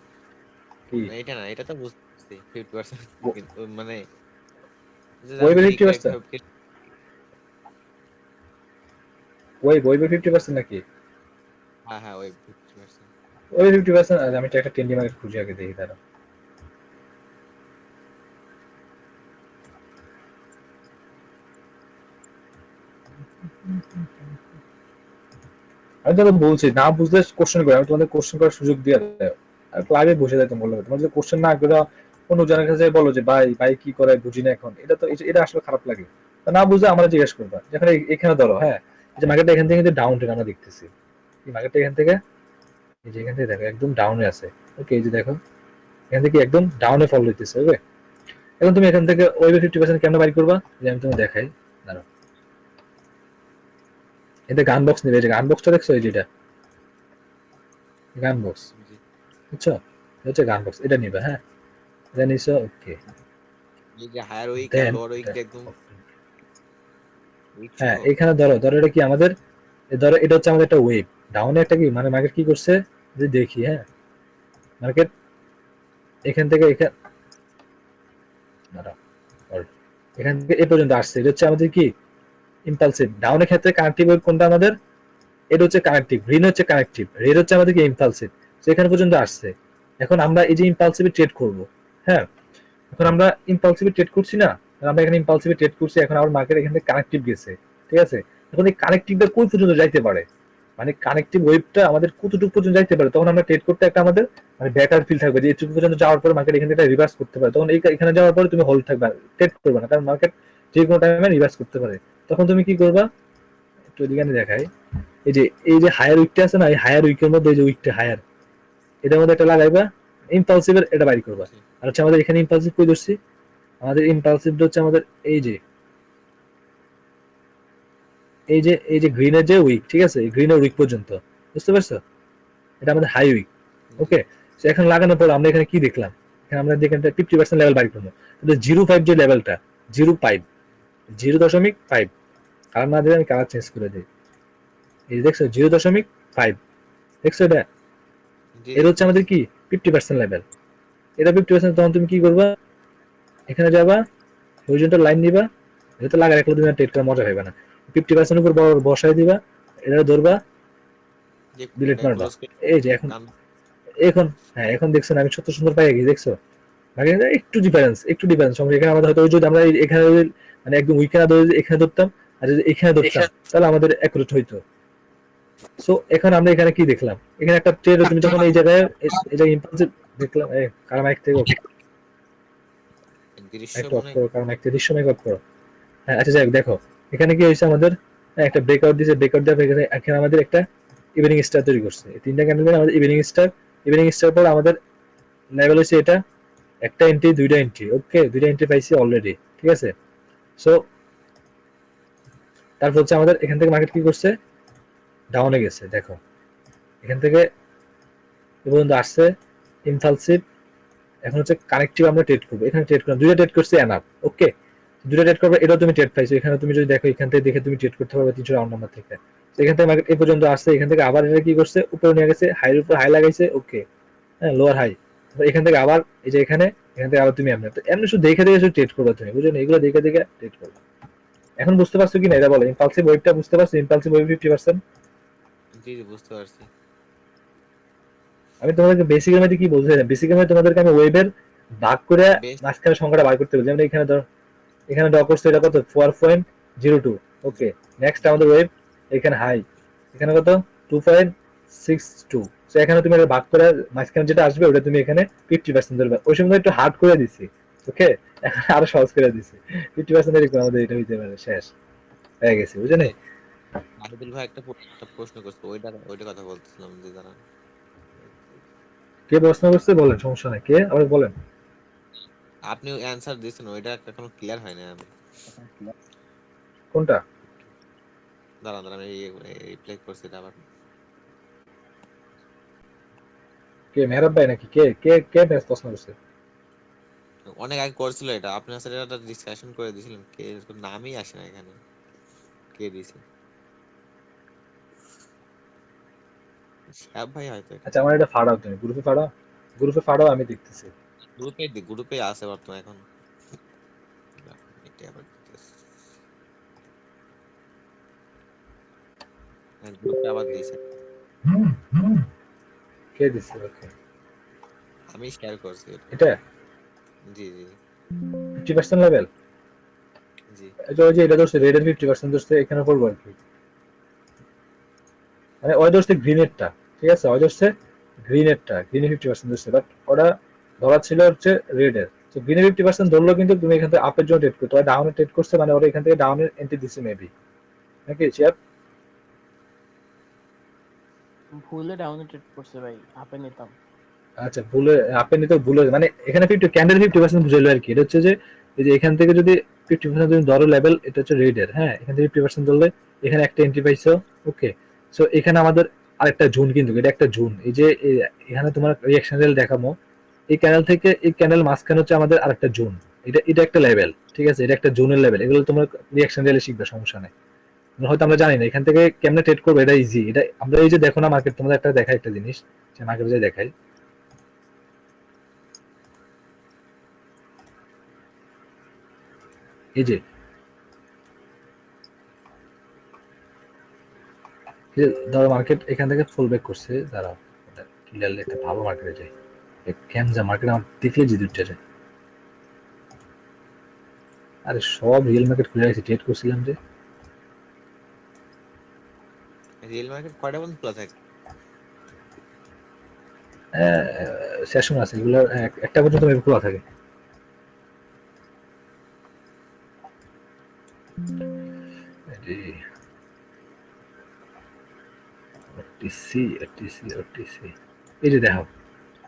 কি না এটা না, এটা তো বুঝছি 50%, কিন্তু মানে যে আমি ওয়েবে দেখি 50%, ওয়েবে 50% নাকি? হ্যাঁ হ্যাঁ ওই 50%। ওই 50%, আমি তো একটা টেন্ডি মার্কেট খুঁজে আগে দেখি তারা। আমি তো বলছি, না বুঝলে কোশ্চেন করে, আমি তোমাদের কোশ্চেন করার সুযোগ দিয়ে দেয়, আর ক্লাবে বসে যাই, তোমার তোমার যদি কোশ্চেন না করে অন্য জনের কাছে বলো যে ভাই ভাই কি করে বুঝি না এখন, এটা তো এটা আসলে খারাপ লাগে। তো না বুঝলে আমরা জিজ্ঞেস করবা, যেখানে এখানে ধরো, হ্যাঁ, এই যে মার্কেটটা এখান থেকে কিন্তু ডাউন ট্রেন আমরা দেখতেছি, এই মার্কেটটা এখান থেকে, এই যে এখান থেকে দেখো একদম ডাউনে আছে। ওকে, এই যে দেখো এখান থেকে একদম ডাউনে ফল হইতেছে। ওকে, এখন তুমি এখান থেকে ওয়েবে 50% কেন বাই করবা, যে আমি তোমাকে দেখাই, দাঁড়াও, এতে গান বক্স নেবে, এই যে গান বক্সটা দেখছো, এই যেটা গান বক্স, জি বুঝছো, এটা হচ্ছে গান বক্স, এটা নিবে, হ্যাঁ, এটা নিছো। ওকে, এই যে হায়ার উইক আর দেন লোয়ার উইক একদম উইক হ্যাঁ, সহ। এখানে ধরো এটা কি আমাদের, ধরো এটা হচ্ছে আমাদের একটা ওয়েভ। ডাউনে একটা কি মানে মার্কেট কি করছে যে দেখি, হ্যাঁ মার্কেট এখান থেকে দাঁড়াও, এখান থেকে এ পর্যন্ত আসছে, এটা হচ্ছে আমাদের কি ইম্পালসিভ। ডাউনের ক্ষেত্রে কানেক্টিভ ওয়েভ কোনটা আমাদের, এটা হচ্ছে কানেক্টিভ, গ্রিন হচ্ছে কানেক্টিভ, রেড হচ্ছে আমাদের কি ইম্পালসিভ। তো এখানে পর্যন্ত আসছে। এখন আমরা এই যে ইম্পালসিভে ট্রেড করব, হ্যাঁ এখন আমরা ইম্পালসিভে ট্রেড করছি না, আমরা এখানে ইম্পালসিভে ট্রেড করছি, এখন আমার মার্কেট এখান থেকে কানেক্টিভ গেছে, ঠিক আছে। এখন এই কানেক্টিভটা কই পর্যন্ত যাইতে পারে, মানে কানেক্টিভ ওয়েবটা আমাদের কতটুকু পর্যন্ত যাইতে পারে, তখন আমরা ট্রেড করতে একটা আমাদের মানে ব্যাটার ফিল থাকবে যে এইটুকু পর্যন্ত যাওয়ার পর মার্কেট এখান থেকে রিভার্স করতে পারে, তখন এখানে যাওয়ার পরে তুমি হোল্ড থাকবে, ট্রেড করবে না, কারণ মার্কেট যে কোনো টাইমে রিভার্স করতে পারে। তখন তুমি কি করবা, একটু এখানে দেখাই, এই যে হায়ার উইকটা আছে না, এই হায়ার উইকের মধ্যে এই যে উইকটা হায়ার, এটার মধ্যে একটা লাগাইবা, ইম্পালসিভের এটা বাইর করবা। আর হচ্ছে আমাদের এখানে ইম্পালসিভ কই ধরছি, আমাদের ইম্পালসিভটা হচ্ছে আমাদের এই যে গ্রিনের যে উইক, ঠিক আছে, এই গ্রিনের উইক পর্যন্ত, বুঝতে পারছো, এটা আমাদের হাই উইক। ওকে, এখন লাগানোর পর আমরা এখানে কি দেখলাম, এখানে আমরা দেখেন 50% লেভেল বাইর করবো, 05 যে লেভেলটা, 05 0.5, কালার না দিলে আমি কালার চেঞ্জ করে দিই, এই দেখছো 0.5, দেখছো এটা, জি এটা হচ্ছে আমাদের কি 50% লেভেল, এটা 50%। তখন তুমি কি করবা, এখানে যাবা, হরিজন্টাল লাইন নিবা, এটা তো লাগা রাখলে তুমি ট্রেড করার মজা পাইবা না, 50% উপর বসাই দিবা, এটা ধরবা, যে ডিলিট মারবা। ক্লোজ করে এই যে এখন হ্যাঁ এখন দেখছো না আমি ছোট সুন্দর পাই গেছি, দেখছো আগে একটু ডিফারেন্স সমস্যা। এখানে আমাদের হয়তো ওই যদি আমরা এখানে মানে একদম উইকেনা ধরে এখানে ধরতাম, আর যদি এখানে ধরতাম তাহলে আমাদের অ্যাকুরেট হইতো। সো এখন আমরা এখানে কি দেখলাম, এখানে একটা ট্রেড তুমি যখন এই জায়গায় এই জায়গায় ইম্পালসিভ দেখলাম, কারণ এক থেকে দৃশ্য একটা অফ মনে করো, কারণ একটা দৃশ্যময় অফ করো। হ্যাঁ আচ্ছা যাই হোক, দেখো এখানে কি হয়েছে আমাদের, একটা ব্রেকআউট দিয়েছে, ব্রেকআউট দেওয়ার পর এখানে আমাদের একটা ইভিনিং স্টার তৈরি করছে, এই তিনটা ক্যান্ডেল আমাদের ইভিনিং স্টার পর আমাদের লেভেল হচ্ছে এটা, একটা এন্ট্রি দুইটা এন্ট্রি, ওকে দুইটা এন্ট্রি পাইছি অলরেডি, ঠিক আছে। সো তারপর হচ্ছে আমাদের এখান থেকে মার্কেট কি করছে, ডাউনে গেছে, দেখো এখান থেকে এ পর্যন্ত আসছে ইম্পালসিভ। এখন হচ্ছে কানেক্টিভ আমরা ট্রেড করবো, এখানে ট্রেড করলাম, দুইটা ট্রেড করছে এনাফ, ওকে দুইটা ট্রেড করবে, এটাও তুমি ট্রেড পাইছো, এখানে তুমি যদি দেখো এখান থেকে দেখে তুমি ট্রেড করতে পারবে 300 রাউন্ড নাম্বার থেকে। এখান থেকে মার্কেট এ পর্যন্ত আসছে, এখান থেকে আবার এটা কি করছে, উপরে নিয়ে গেছে, হাইয়ের উপর হাই লাগাইছে, ওকে হ্যাঁ লোয়ার হাই, এখান থেকে আবার এই যে এখান থেকে আবার তুমি এমনি, তো এমনি শুধু দেখে দেখে শুধু ট্রেড করবে তুমি, বুঝছো না, এগুলো দেখে দেখে ট্রেড করবে। এখন বুঝতে পারছো কি না এটা বলো, ইম্পালসিভ ওয়েবটা বুঝতে পারছো, ইম্পালসিভ ওয়েব 50%। জি জি বুঝতে পারছি। আমি তোমাদেরকে বেসিকের মধ্যে কি বলতে চাই, বেসিকের মধ্যে তোমাদেরকে আমি ওয়েবের ভাগ করে বেশ মাঝখানে সংখ্যাটা বার করতে বলছি। যেমন এখানে ধর, এখানে ড্র করছে এটা কত 4.02, ওকে নেক্সট জি আমাদের ওয়েব, এখানে হাই, এখানে কত 2.62। তো এখানে তুমি এটা ভাগ করে মাঝখানে যেটা আসবে ওটা তুমি এখানে 50% ধরবে, ওই সময় একটু হার্ড করে দিছি, ওকে এখন আরো সহজ করে দিছি, 50% এরকম আমাদের এটা হইতে পারে, শেষ হয়ে গেছে, বুঝে নেই। আদিল ভাই একটা প্রশ্ন করছে, ওইটা কথা বলতেছিলাম যে জানা কে প্রশ্ন করছে বলেন, সমস্যা নাই, কে আবার বলেন। আপনি অ্যানসার দিয়েছেন, ওইটা এখনো ক্লিয়ার হয় না আমি। কোনটা, দাঁড়ান দাঁড়ান আমি রিপ্লাই করছি এটা আবার। কে মেহরাব ভাই নাকি, কে কে কে প্রশ্ন করছে। অনেক আগে করছিল এটা, আপনার সাথে একটা ডিসকাশন করে দিয়েছিলেন, কে নামই আসে না এখানে, কে দিয়েছে। শ্যাব ভাই হয়তো এটা। আচ্ছা আমার এটা ফাড়াও, তুমি গ্রুপে ফাড়াও আমি দেখতেছি। গ্রুপে আছে বর্তমানে এখন। এটা আবার দিতেছে। হ্যাঁ, গ্রুপে আবার দিয়েছে। কে দিচ্ছে, ওকে আমি শেয়ার করছি এটা। এটা জি জি 50% লেভেল, জি এটা ওই যে এটা ধরছে রেডের 50% ধরছে, এখানে পড়বো আর কি, মানে ওই ধরছে গ্রিনেরটা, ঠিক আছে ওই ধরছে গ্রিনে 50% ধরছে, বাট ওটা ধরা ছিল হচ্ছে রেডের। তো গ্রিনে 50% ধরলো, কিন্তু তুমি এখান থেকে আপের জন্য ট্রেড করতে, ওরা ডাউনে ট্রেড করছে, মানে ওরা এখান থেকে ডাউনের এন্ট্রি দিচ্ছে মেবি, নাকি চেয়ার। ভুলে ডাউনে ট্রেড করছে ভাই, আপে নিতাম। আচ্ছা ভুলে আপে নিতে ভুলে, মানে এখানে 50% বুঝাইলো আর কি, এটা হচ্ছে যে এই যে এখান থেকে যদি 50% তুমি ধরো লেভেল, এটা হচ্ছে রেডের, হ্যাঁ এখান থেকে 50% ধরলে এখানে একটা এন্ট্রি পাইছো, ওকে। সো এখানে আমাদের আরেকটা জোন, কিন্তু এটা একটা জোন, এই যে এখানে তোমার রিঅ্যাকশন রেল দেখাবো, এই ক্যানেল থেকে এই ক্যানেল মাঝখানে হচ্ছে আমাদের আরেকটা জোন, এটা এটা একটা লেভেল, ঠিক আছে, এটা একটা জোনের লেভেল, এগুলো তোমরা রিঅ্যাকশন রিয়েলে শিখবে, সমস্যা নেই। হয়তো আমরা জানি না এখান থেকে কেমনে ট্রেড করবো, এটা ইজি। এটা আমরা এই যে দেখো না মার্কেট, তোমাদের একটা দেখাই একটা জিনিস, যে মার্কেট যে দেখাই, এই যে ধরো মার্কেট এখান থেকে ফুল ব্যাক করছে, যারা ক্লিয়ারলি একটা ভালো মার্কেটে যায়, কেন যা মার্কেট আমার দেখলে যে দুটো যায়, আরে সব রিয়েল মার্কেট খুলে গেছে, ট্রেড করছিলাম যে। রিয়েল মার্কেট কয়টা পর্যন্ত খোলা থাকে? সেশন আছে এগুলো, একটা পর্যন্ত খোলা থাকে। এই যে দেখো,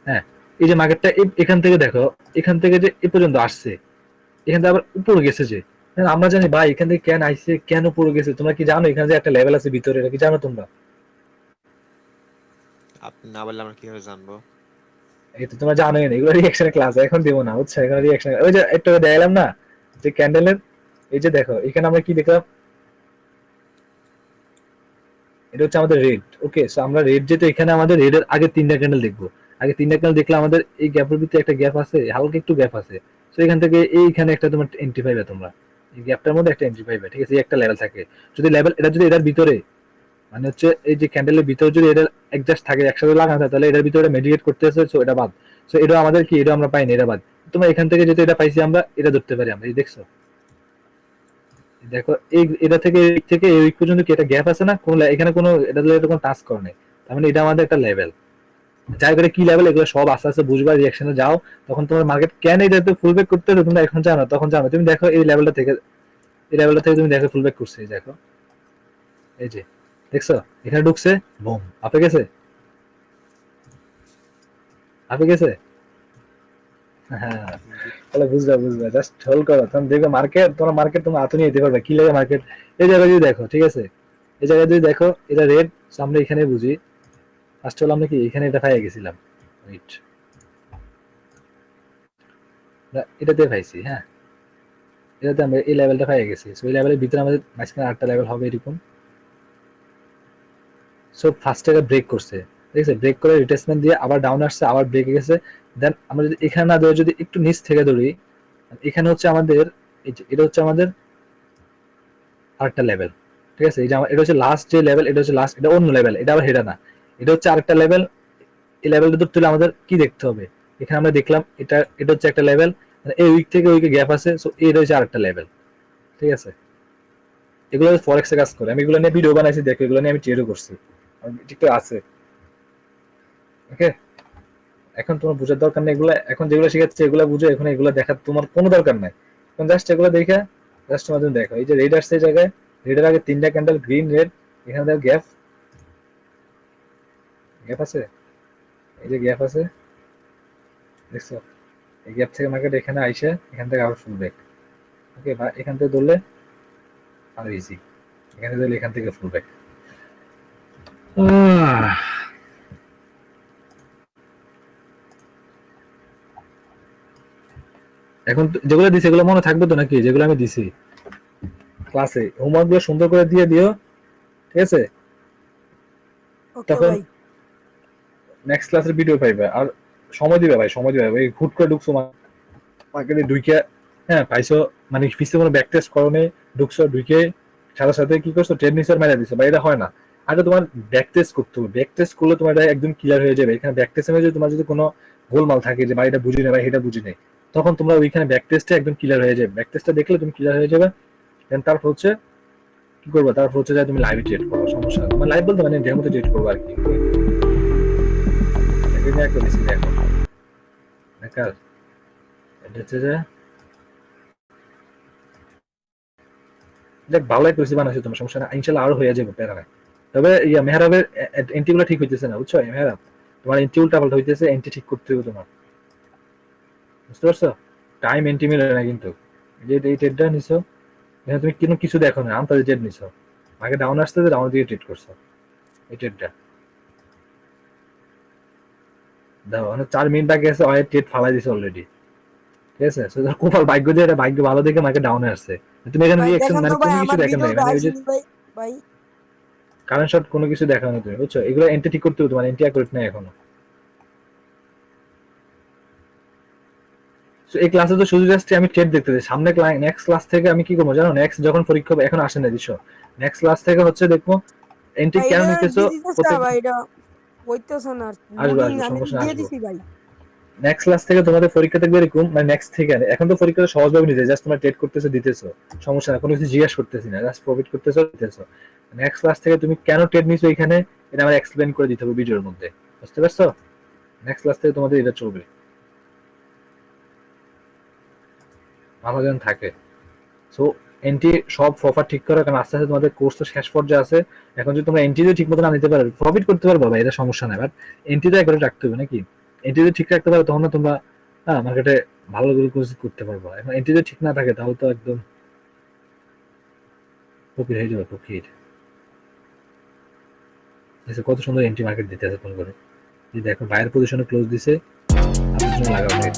হ্যাঁ, এই যে মার্কেটটা এখান থেকে দেখো, এখান থেকে যে এ পর্যন্ত আসছে, এখান থেকে আবার উপরে গেছে যে, হ্যাঁ, আমরা জানি ভাই এখান থেকে কেন আইছে, কেন উপরে গেছে, তোমরা কি জানো এখানে যে একটা লেভেল আছে ভিতরে, এটা কি জানো তোমরা? আপনি না বললে আমরা কিভাবে জানবো? এই তো তোমরা জানোই না, এগুলো রিঅ্যাকশনের ক্লাস এখন দেবো না, বুঝছো? এখানে রিঅ্যাকশন, ওই যে একটু আগে দেখালাম না যে ক্যান্ডেলের, এই যে দেখো এখানে আমরা কি দেখলাম, এটা হচ্ছে আমাদের রেড। ওকে, সো আমরা রেড, যেহেতু এখানে আমাদের রেডের আগে তিনটা ক্যান্ডেল দেখবো, আগে তিনটা ক্যান্ডেল দেখলে আমাদের এই গ্যাপের ভিতরে একটা গ্যাপ আছে, হালকা একটু গ্যাপ আছে। সো এখান থেকে এইখানে একটা তোমার এন্ট্রি পাইবে তোমরা, এই গ্যাপটার মধ্যে একটা এন্ট্রি পাইবে, ঠিক আছে, এই একটা লেভেল থাকে। যদি লেভেল এটা যদি এটার ভিতরে, মানে হচ্ছে এই যে ক্যান্ডেলের ভিতরে যদি এটা অ্যাডজাস্ট থাকে, একসাথে লাগানো থাকে, তাহলে এটার ভিতরে মেডিকেট করতেছে, সো এটা বাদ। সো এটা আমাদের কি, এটা আমরা পাইনি, এটা বাদ। তোমরা এখান থেকে যেহেতু এটা পাইছি আমরা, এটা ধরতে পারি আমরা, এই দেখছো, দেখো এই এটা থেকে এই থেকে এই পর্যন্ত কি একটা গ্যাপ আছে না, কোন এখানে কোনো এটা কোনো টাচ করে নেই, তার মানে এটা আমাদের একটা লেভেল। যাই করে কি লেভেল, এগুলো সব আস্তে আস্তে বুঝবা, রিঅ্যাকশনে যাও, তখন তোমার মার্কেট কেন এটাতে ফুল ব্যাক করতে হবে তোমরা এখন জানো, তখন জানো। তুমি দেখো এই লেভেলটা থেকে, এই লেভেলটা থেকে তুমি দেখো ফুল ব্যাক করছে, এই দেখো, এই যে দেখছো এখানে ঢুকছে, বুম আপে গেছে, আপে গেছে। হ্যাঁ, তাহলে বুঝবা, বুঝবা, জাস্ট হোল্ড করো, তখন দেখবে মার্কেট, তোমার মার্কেট তোমার হাতে নিয়ে যেতে পারবে, কি লাগে মার্কেট। এই জায়গায় যদি দেখো, ঠিক আছে, এই জায়গায় যদি দেখো এটা রেড, আমরা এখানে বুঝি ফার্স্ট হলো আমরা কি এখানে এটা পাইয়ে গেছিলাম, ওয়েট, এটাতে পাইছি, হ্যাঁ, এটাতে আমরা এই লেভেলটা পাইয়ে গেছি। সো এই লেভেলের ভিতরে আমাদের মাঝখানে 8টা লেভেল হবে এরকম। সো ফার্স্ট এটা ব্রেক করছে, ঠিক আছে, ব্রেক করে রিটেসমেন্ট দিয়ে আবার ডাউন আসছে, আবার ব্রেক গেছে। দেন আমরা যদি এখানে না ধরে যদি একটু নিচ থেকে ধরি, এখানে হচ্ছে আমাদের, এই যে এটা হচ্ছে আমাদের আরেকটা লেভেল, ঠিক আছে, এই যে এটা হচ্ছে লাস্ট যে লেভেল, এটা হচ্ছে লাস্ট, এটা অন্য লেভেল, এটা আবার হেডা না, এটা হচ্ছে আরেকটা লেভেল। এই লেভেলটা ধরতে হলে আমাদের কি দেখতে হবে, এখানে আমরা দেখলাম এটা, এটা হচ্ছে একটা লেভেল, এই উইক থেকে উইকে গ্যাপ আছে, সো এটা হচ্ছে আরেকটা লেভেল, ঠিক আছে। এগুলো ফরেক্সে কাজ করে, আমি এগুলো নিয়ে ভিডিও বানাইছি, দেখো এগুলো নিয়ে আমি ট্রেডও করছি, ঠিক আছে। ওকে, এখন তোমার বোঝার দরকার নেই এগুলো, এখন যেগুলো শিখাচ্ছে এগুলো বুঝো, এখন এগুলো দেখার তোমার কোনো দরকার নাই, এখন জাস্ট এগুলো দেখে জাস্ট তোমার জন্য দেখো। এই যে রেড আসছে এই জায়গায়, রেডের আগে তিনটা ক্যান্ডেল গ্রিন রেড, এখানে দেখো গ্যাপ, গ্যাপ আছে, এই যে গ্যাপ আছে, দেখছো, এই গ্যাপ থেকে মার্কেট এখানে আইসে, এখান থেকে আবার ফুল ব্যাক। ওকে, বা এখান থেকে ধরলে আরো ইজি, এখানে ধরলে এখান থেকে ফুল ব্যাক। এখন যেগুলো দিছি এগুলো মনে থাকবে তো নাকি, যেগুলো আমি দিছি ক্লাসে, হোমওয়ার্ক গুলো সুন্দর করে দিয়ে দিও, ঠিক আছে, ওকে তখন ভাই। নেক্সট ক্লাসের ভিডিও পাইবে। আর সময় দিবে ভাই, সময় দিবে, এই হুট করে ঢুকছো মার্কেটে ঢুকে, হ্যাঁ পাইছো, মানে ফিসে কোনো ব্যাক টেস্ট করো নেই, ঢুকছো ঢুকে সাথে সাথে কি করছো, ট্রেড নিচের মেরে দিছো, বা এটা হয় না। আগে তোমার ব্যাক টেস্ট করতে হবে, ব্যাক টেস্ট করলে তোমার এটা একদম ক্লিয়ার হয়ে যাবে। এখানে ব্যাক টেস্টের মধ্যে তোমার যদি কোনো গোলমাল থাকে, যে ভাই এটা বুঝি না, ভাই এটা বুঝি নেই, তখন তোমরা ওইখানে ব্যাক টেস্টে একদম ক্লিয়ার হয়ে যাবে, ব্যাক টেস্টটা দেখলে তুমি ক্লিয়ার হয়ে যাবে। দেন তারপর হচ্ছে কি করবো, তারপর হচ্ছে যে তুমি লাইভে ট্রেড করো, সমস্যা নেই, তোমার লাইভ বলতে মানে ডের মধ্যে ট্রেড করবো আর কি। একটা দিচ্ছি দেখো, দেখার এটা হচ্ছে যে দেখ ভালোই করেছি, বানাইছো তোমার, সমস্যা না, ইনশাল্লাহ আরো হয়ে যাবে, প্যারা নাই। তবে ইয়া মেহরাবের এন্ট্রি গুলো ঠিক হইতেছে না, বুঝছো মেহরাব, তোমার এন্ট্রি উল্টা পাল্টা হইতেছে, এন্ট্রি ঠিক করতে হবে তোমার, বুঝতে পারছো, টাইম এন্ট্রি মিলে না কিন্তু। যে এই ট্রেডটা নিছো, এখানে তুমি কোনো কিছু দেখো না, আনতাজে ট্রেড নিছো, আগে ডাউন আসতে ডাউন দিয়ে ট্রেড করছো, এই ট্রেডটা দেখো, মানে 4 মিনিট বাকি আছে, ট্রেড ফালাই দিছে অলরেডি, ঠিক আছে? সো কপাল ভাগ্য দিয়ে এটা ভাগ্য ভালো দেখে মার্কেট ডাউনে আসছে। তুমি এখানে ভাই রিঅ্যাকশন দেখেন মানে তো ভাই কোনো কিছু আমার দেখেন নাই, ভিডিওটা মানে ওই যে আইসিনি ভাই। ভাই কারেন্ট শট কোনো কিছু দেখাও না তুমি, বুঝছো? এগুলো এন্ট্রি ঠিক করতে হতো, মানে এন্ট্রি অ্যাকুরেট নাই এখনো। সো এই ক্লাসে তো শুধু জাস্ট আমি ট্রেড দেখতেছি। সামনে নেক্সট ক্লাস থেকে আমি কি করবো জানো? নেক্সট যখন পরীক্ষা হবে, এখন আসে না দিছো, নেক্সট ক্লাস থেকে হচ্ছে দেখবো এন্ট্রি ভাই কেন এটা নিতেছো দিয়ে দিতেছে প্রত্যেক। ভাই, এটা হইতেছে না, আসবো লোডিং আসবো, আমি সমস্যা না, দিয়ে আসবো। দিছি ভাই। নেক্সট ক্লাস থেকে তোমাদের পরীক্ষা থাকবে এরকম, মানে নেক্সট থেকে এখন তো পরীক্ষাটা সহজভাবে নিতে, জাস্ট তোমরা ট্রেড করতেছো দিতেছো, সমস্যা না, কোনো কিছু জিজ্ঞাসা করতেছি না, জাস্ট প্রফিট করতেছো দিতেছো। নেক্সট ক্লাস থেকে তুমি কেন ট্রেড নিছো এখানে, এটা আমার এক্সপ্লেন করে দিতে হবে ভিডিওর মধ্যে, বুঝতে পারছো? নেক্সট ক্লাস থেকে তোমাদের এটা চলবে, আমার যেন থাকে। সো এন্ট্রি সব প্রপার ঠিক করো, কারণ আস্তে আস্তে তোমাদের কোর্স তো শেষ পর্যায়ে আছে। এখন যদি তোমরা এন্ট্রি ঠিক মতো না নিতে পারো, প্রফিট করতে পারবো ভাই, এটা সমস্যা নাই, বাট এন্ট্রি তো একবারে রাখতে হবে নাকি? এন্ট্রি যদি ঠিক রাখতে পারো তখন না তোমরা মার্কেটে ভালো করে কিছু করতে পারবো। এখন এন্ট্রি যদি ঠিক না থাকে তাহলে তো একদম ফকির হয়ে যাবে, ফকির। কত সুন্দর এন্ট্রি মার্কেট দিতে আছে ফোন করে, যে দেখো বাইরের পজিশনে ক্লোজ দিছে, আপনার জন্য লাগাও ট্রেড।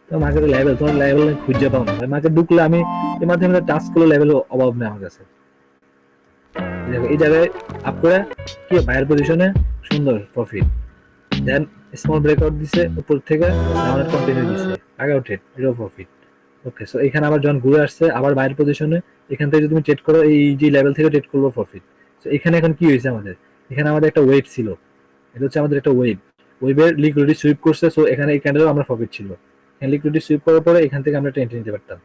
তো মার্কেটের লেভেল, তোমার লেভেল খুঁজে পাও না মার্কেট ঢুকলে, আমি এর মাধ্যমে টাচ করলে লেভেল অভাব নেই আমার কাছে। দেখো এই জায়গায় আপ করে কি বাইরের পজিশনে সুন্দর প্রফিট, দেন স্মল ব্রেকআউট দিছে উপর থেকে, ডাউনের কন্টিনিউ দিছে, আগেও ট্রেড, এটাও প্রফিট। ওকে, সো এখানে আবার যখন ঘুরে আসছে আবার বাইরের পজিশনে, এখান থেকে যদি তুমি ট্রেড করো এই যে লেভেল থেকে ট্রেড করবো প্রফিট। সো এখানে এখন কি হয়েছে আমাদের, এখানে আমাদের একটা ওয়েভ ছিল, এটা হচ্ছে আমাদের একটা ওয়েভ, ওয়েভের লিকুইডিটি সুইপ করছে, সো এখানে এই ক্যান্ডেলও আমরা প্রফিট ছিল। এখানে লিকুইডিটি সুইপ করার পরে এখান থেকে আমরা একটা এন্ট্রি নিতে পারতাম।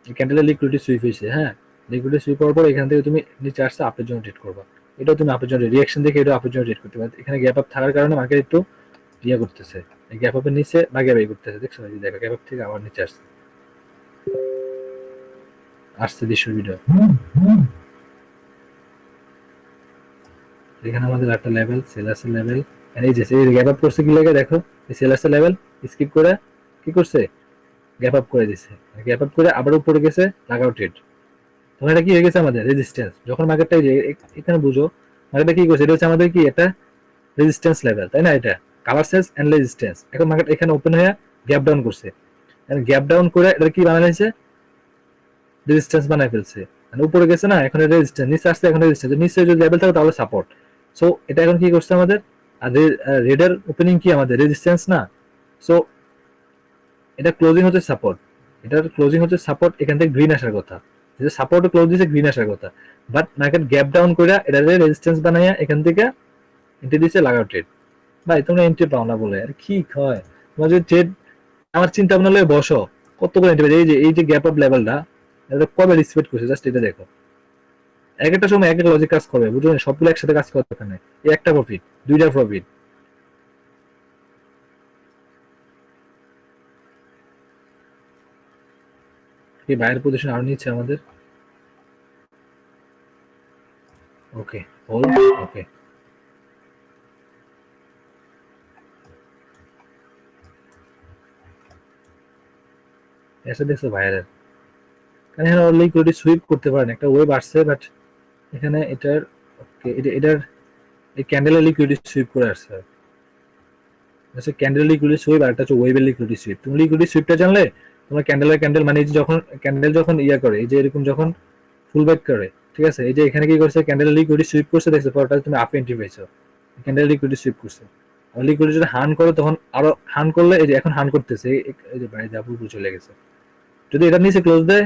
এই ক্যান্ডেলের লিকুইডিটি সুইপ হয়েছে, হ্যাঁ, লিকুইডিটি সুইপ করার পরে এখান থেকে তুমি নিচে আসছে আপের জন্য ট্রেড করবা, এটাও তুমি আপের জন্য রিঅ্যাকশন দেখে এটা আপের জন্য ট্রেড করতে পারো। এখানে গ্যাপ আপ থাকার কারণে মার্কেট একটু ইয়ে করতেছে, এই গ্যাপ আপের নিচে বাগিয়ে বাগিয়ে করতেছে, দেখছো? এই যে দেখো গ্যাপ আপ থেকে আবার নিচে আসছে, আসছে দৃশ্যের ভিডিও। এখানে আমাদের একটা লেভেল, সেলার্সের লেভেল, এই যে গ্যাপ আপ করছে কি লাগে দেখো, এই সেলার্সের লেভেল স্কিপ করে কি করছে, গ্যাপ আপ করে দিচ্ছে, গ্যাপ আপ করে আবার উপরে গেছে, লাগাও ট্রেড। তখন এটা কি হয়ে গেছে আমাদের রেজিস্ট্যান্স। যখন মার্কেটটা এখানে বুঝো, মার্কেটটা কি করছে, এটা হচ্ছে আমাদের কি একটা রেজিস্ট্যান্স লেভেল, তাই না? এটা কালার সেলস এন্ড রেজিস্ট্যান্স। এখন মার্কেট এখানে ওপেন হয়ে গ্যাপ ডাউন করছে, গ্যাপ ডাউন করে এটা কি বানাইছে, রেজিস্ট্যান্স বানায় ফেলছে, মানে উপরে গেছে না, এখন রেজিস্ট্যান্স, নিচে আসছে এখন রেজিস্ট্যান্স, নিচে যদি লেভেল থাকে তাহলে সাপোর্ট। সো এটা এখন কি করছে আমাদের, আর রেডের ওপেনিং কি আমাদের রেজিস্ট্যান্স না, সো এটা ক্লোজিং হচ্ছে সাপোর্ট, এটার ক্লোজিং হচ্ছে সাপোর্ট, এখান থেকে গ্রিন আসার কথা, যে সাপোর্ট ক্লোজ দিছে গ্রিন আসার কথা, বাট মার্কেট গ্যাপ ডাউন করে এটা রেজিস্ট্যান্স বানাইয়া এখান থেকে এন্ট্রি দিছে, লাগাও ট্রেড। ভাই তোমরা এন্ট্রি পাও না বলে আর কি হয়, তোমার যদি ট্রেড আমার চিন্তা ভাবনা লয়ে বসো, কত করে এন্ট্রি, এই যে গ্যাপ আপ লেভেলটা, এটা কবে রিসপেক্ট করছে, জাস্ট এটা দেখো। এক একটা সময় এক একটা লজিক কাজ করবে, বুঝলেন? সবগুলো একসাথে কাজ করতে ওখানে, এই একটা প্রফিট, দুইটা প্রফিট। এই বাইরের পজিশন আরো নিচ্ছে আমাদের। ওকে, হোল্ড, ওকে, এসে দেখছো বাইরের, কারণ এখানে লিকুইডিটি সুইপ করতে পারেন, একটা ওয়েভ আসছে, বাট এখানে এটার ওকে, এটার এই ক্যান্ডেলের লিকুইডিটি সুইপ করে আসছে, আচ্ছা ক্যান্ডেল লিকুইডিটি সুইপ আর একটা হচ্ছে ওয়েভের লিকুইডিটি সুইপ। তুমি লিকুইডিটি সুইপটা জানলে তোমার ক্যান্ডেলের ক্যান্ডেল, মানে এই যে যখন ক্যান্ডেল যখন ইয়া করে, এই যে এরকম যখন ফুল ব্যাক করে, ঠিক আছে, এই যে এখানে কি করছে, ক্যান্ডেল লিকুইডিটি সুইপ করছে, দেখছো পরটা তুমি আপ এন্ট্রি পেয়েছো, ক্যান্ডেল লিকুইডিটি সুইপ করছে। আর লিকুইডিটি যদি হান করে তখন আরো হান করলে, এই যে এখন হান করতেছে, এই যে বাইরে যা পুরো চলে গেছে। যদি এটা নিচে ক্লোজ দেয়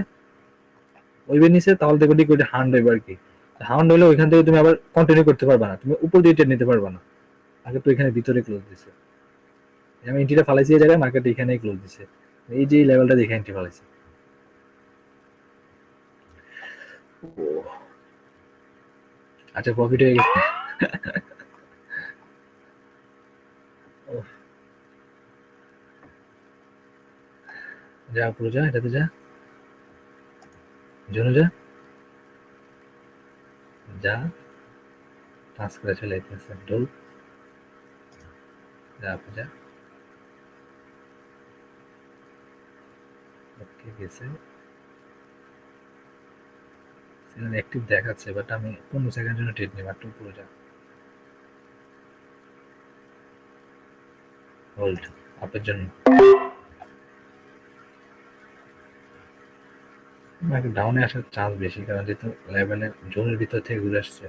ওয়েভের নিচে, তাহলে দেখবে লিকুইডিটি হান হইবে আর কি। হান হইলে ওইখান থেকে তুমি আবার কন্টিনিউ করতে পারবা না, তুমি উপর দিয়ে ট্রেড নিতে পারবা না, আগে তো এখানে ভিতরে ক্লোজ দিছে। আমি এন্ট্রিটা ফালাইছি এই জায়গায়, মার্কেট এখানেই ক্লোজ দিছে, এই যে লেভেলটা দেখে এন্ট্রি ফালাইছি। আচ্ছা প্রফিট হয়ে গেছে। যা পুরো যা, এটাতে যা, জন্য যা, যা টাচ করে চলে যেতেছে, ডোল যা যা, ওকে গেছে, অ্যাক্টিভ দেখাচ্ছে, বাট আমি 15 সেকেন্ডের জন্য ট্রেড নিই, মাত্র পুরো যা, হোল্ড আপের জন্য। নাকি ডাউনে আসার চান্স বেশি, কারণ যেহেতু লেভেলের জোনের ভিতর থেকে ঘুরে আসছে।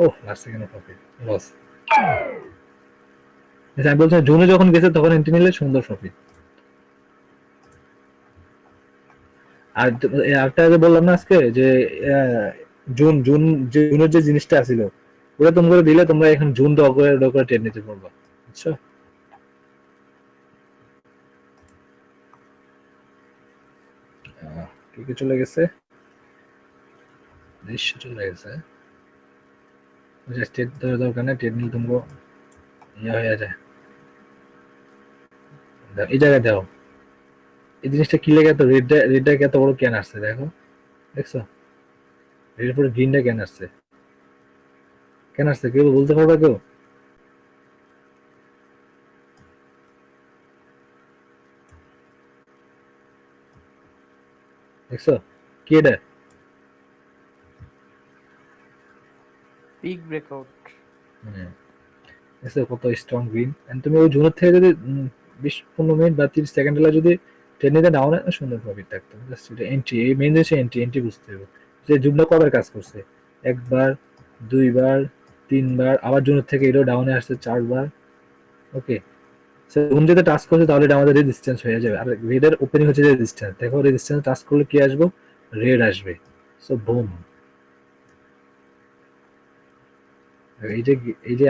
ও লাস্ট সেকেন্ড প্রফিট লস। আমি বলছি জোনে যখন গেছে তখন এন্ট্রি নিলে সুন্দর প্রফিট। আর আরেকটা যে বললাম না আজকে যে জুন জুন জুনের যে জিনিসটা আছিল ওটা তোমরা দিলে তোমরা এখন জুন ড করে ট্রেড নিতে পারবা, বুঝছো? কি কি চলে গেছে, দৃশ্য চলে গেছে। স্টেট দরকার নেই, ট্রেড নিলে তোমরা ইয়ে হয়ে যায়। এই জায়গায় দাও, এই জিনিসটা কি লেগে এত রেডটা এত বড় কেন আসছে দেখো, দেখছো রেড পরে গ্রিনটা কেন আসছে, কেন আসছে কেউ বলতে পারবে কেউ? দেখছো কি এটা? Peak breakout. দেখছো কত স্ট্রং গ্রিন। তুমি ওই জোনের থেকে যদি 20-15 মিনিট বা 30 সেকেন্ড হলে যদি ট্রেন নিতে নাও না, সুন্দর প্রফিট থাকতো। জাস্ট এটা এন্ট্রি, এই মেইন জিনিস এন্ট্রি, এন্ট্রি বুঝতে হবে যে জুনটা কবার কাজ করছে, একবার, দুইবার, তিনবার, আবার জুনের থেকে এটাও ডাউনে আসছে 4বার। ওকে, জুন যদি টাচ করছে তাহলে এটা আমাদের রেজিস্ট্যান্স হয়ে যাবে। আর রেডের ওপেনিং হচ্ছে রেজিস্ট্যান্স, দেখো রেজিস্ট্যান্স টাচ করলে কি আসবে, রেড আসবে। সো বুম, এই যে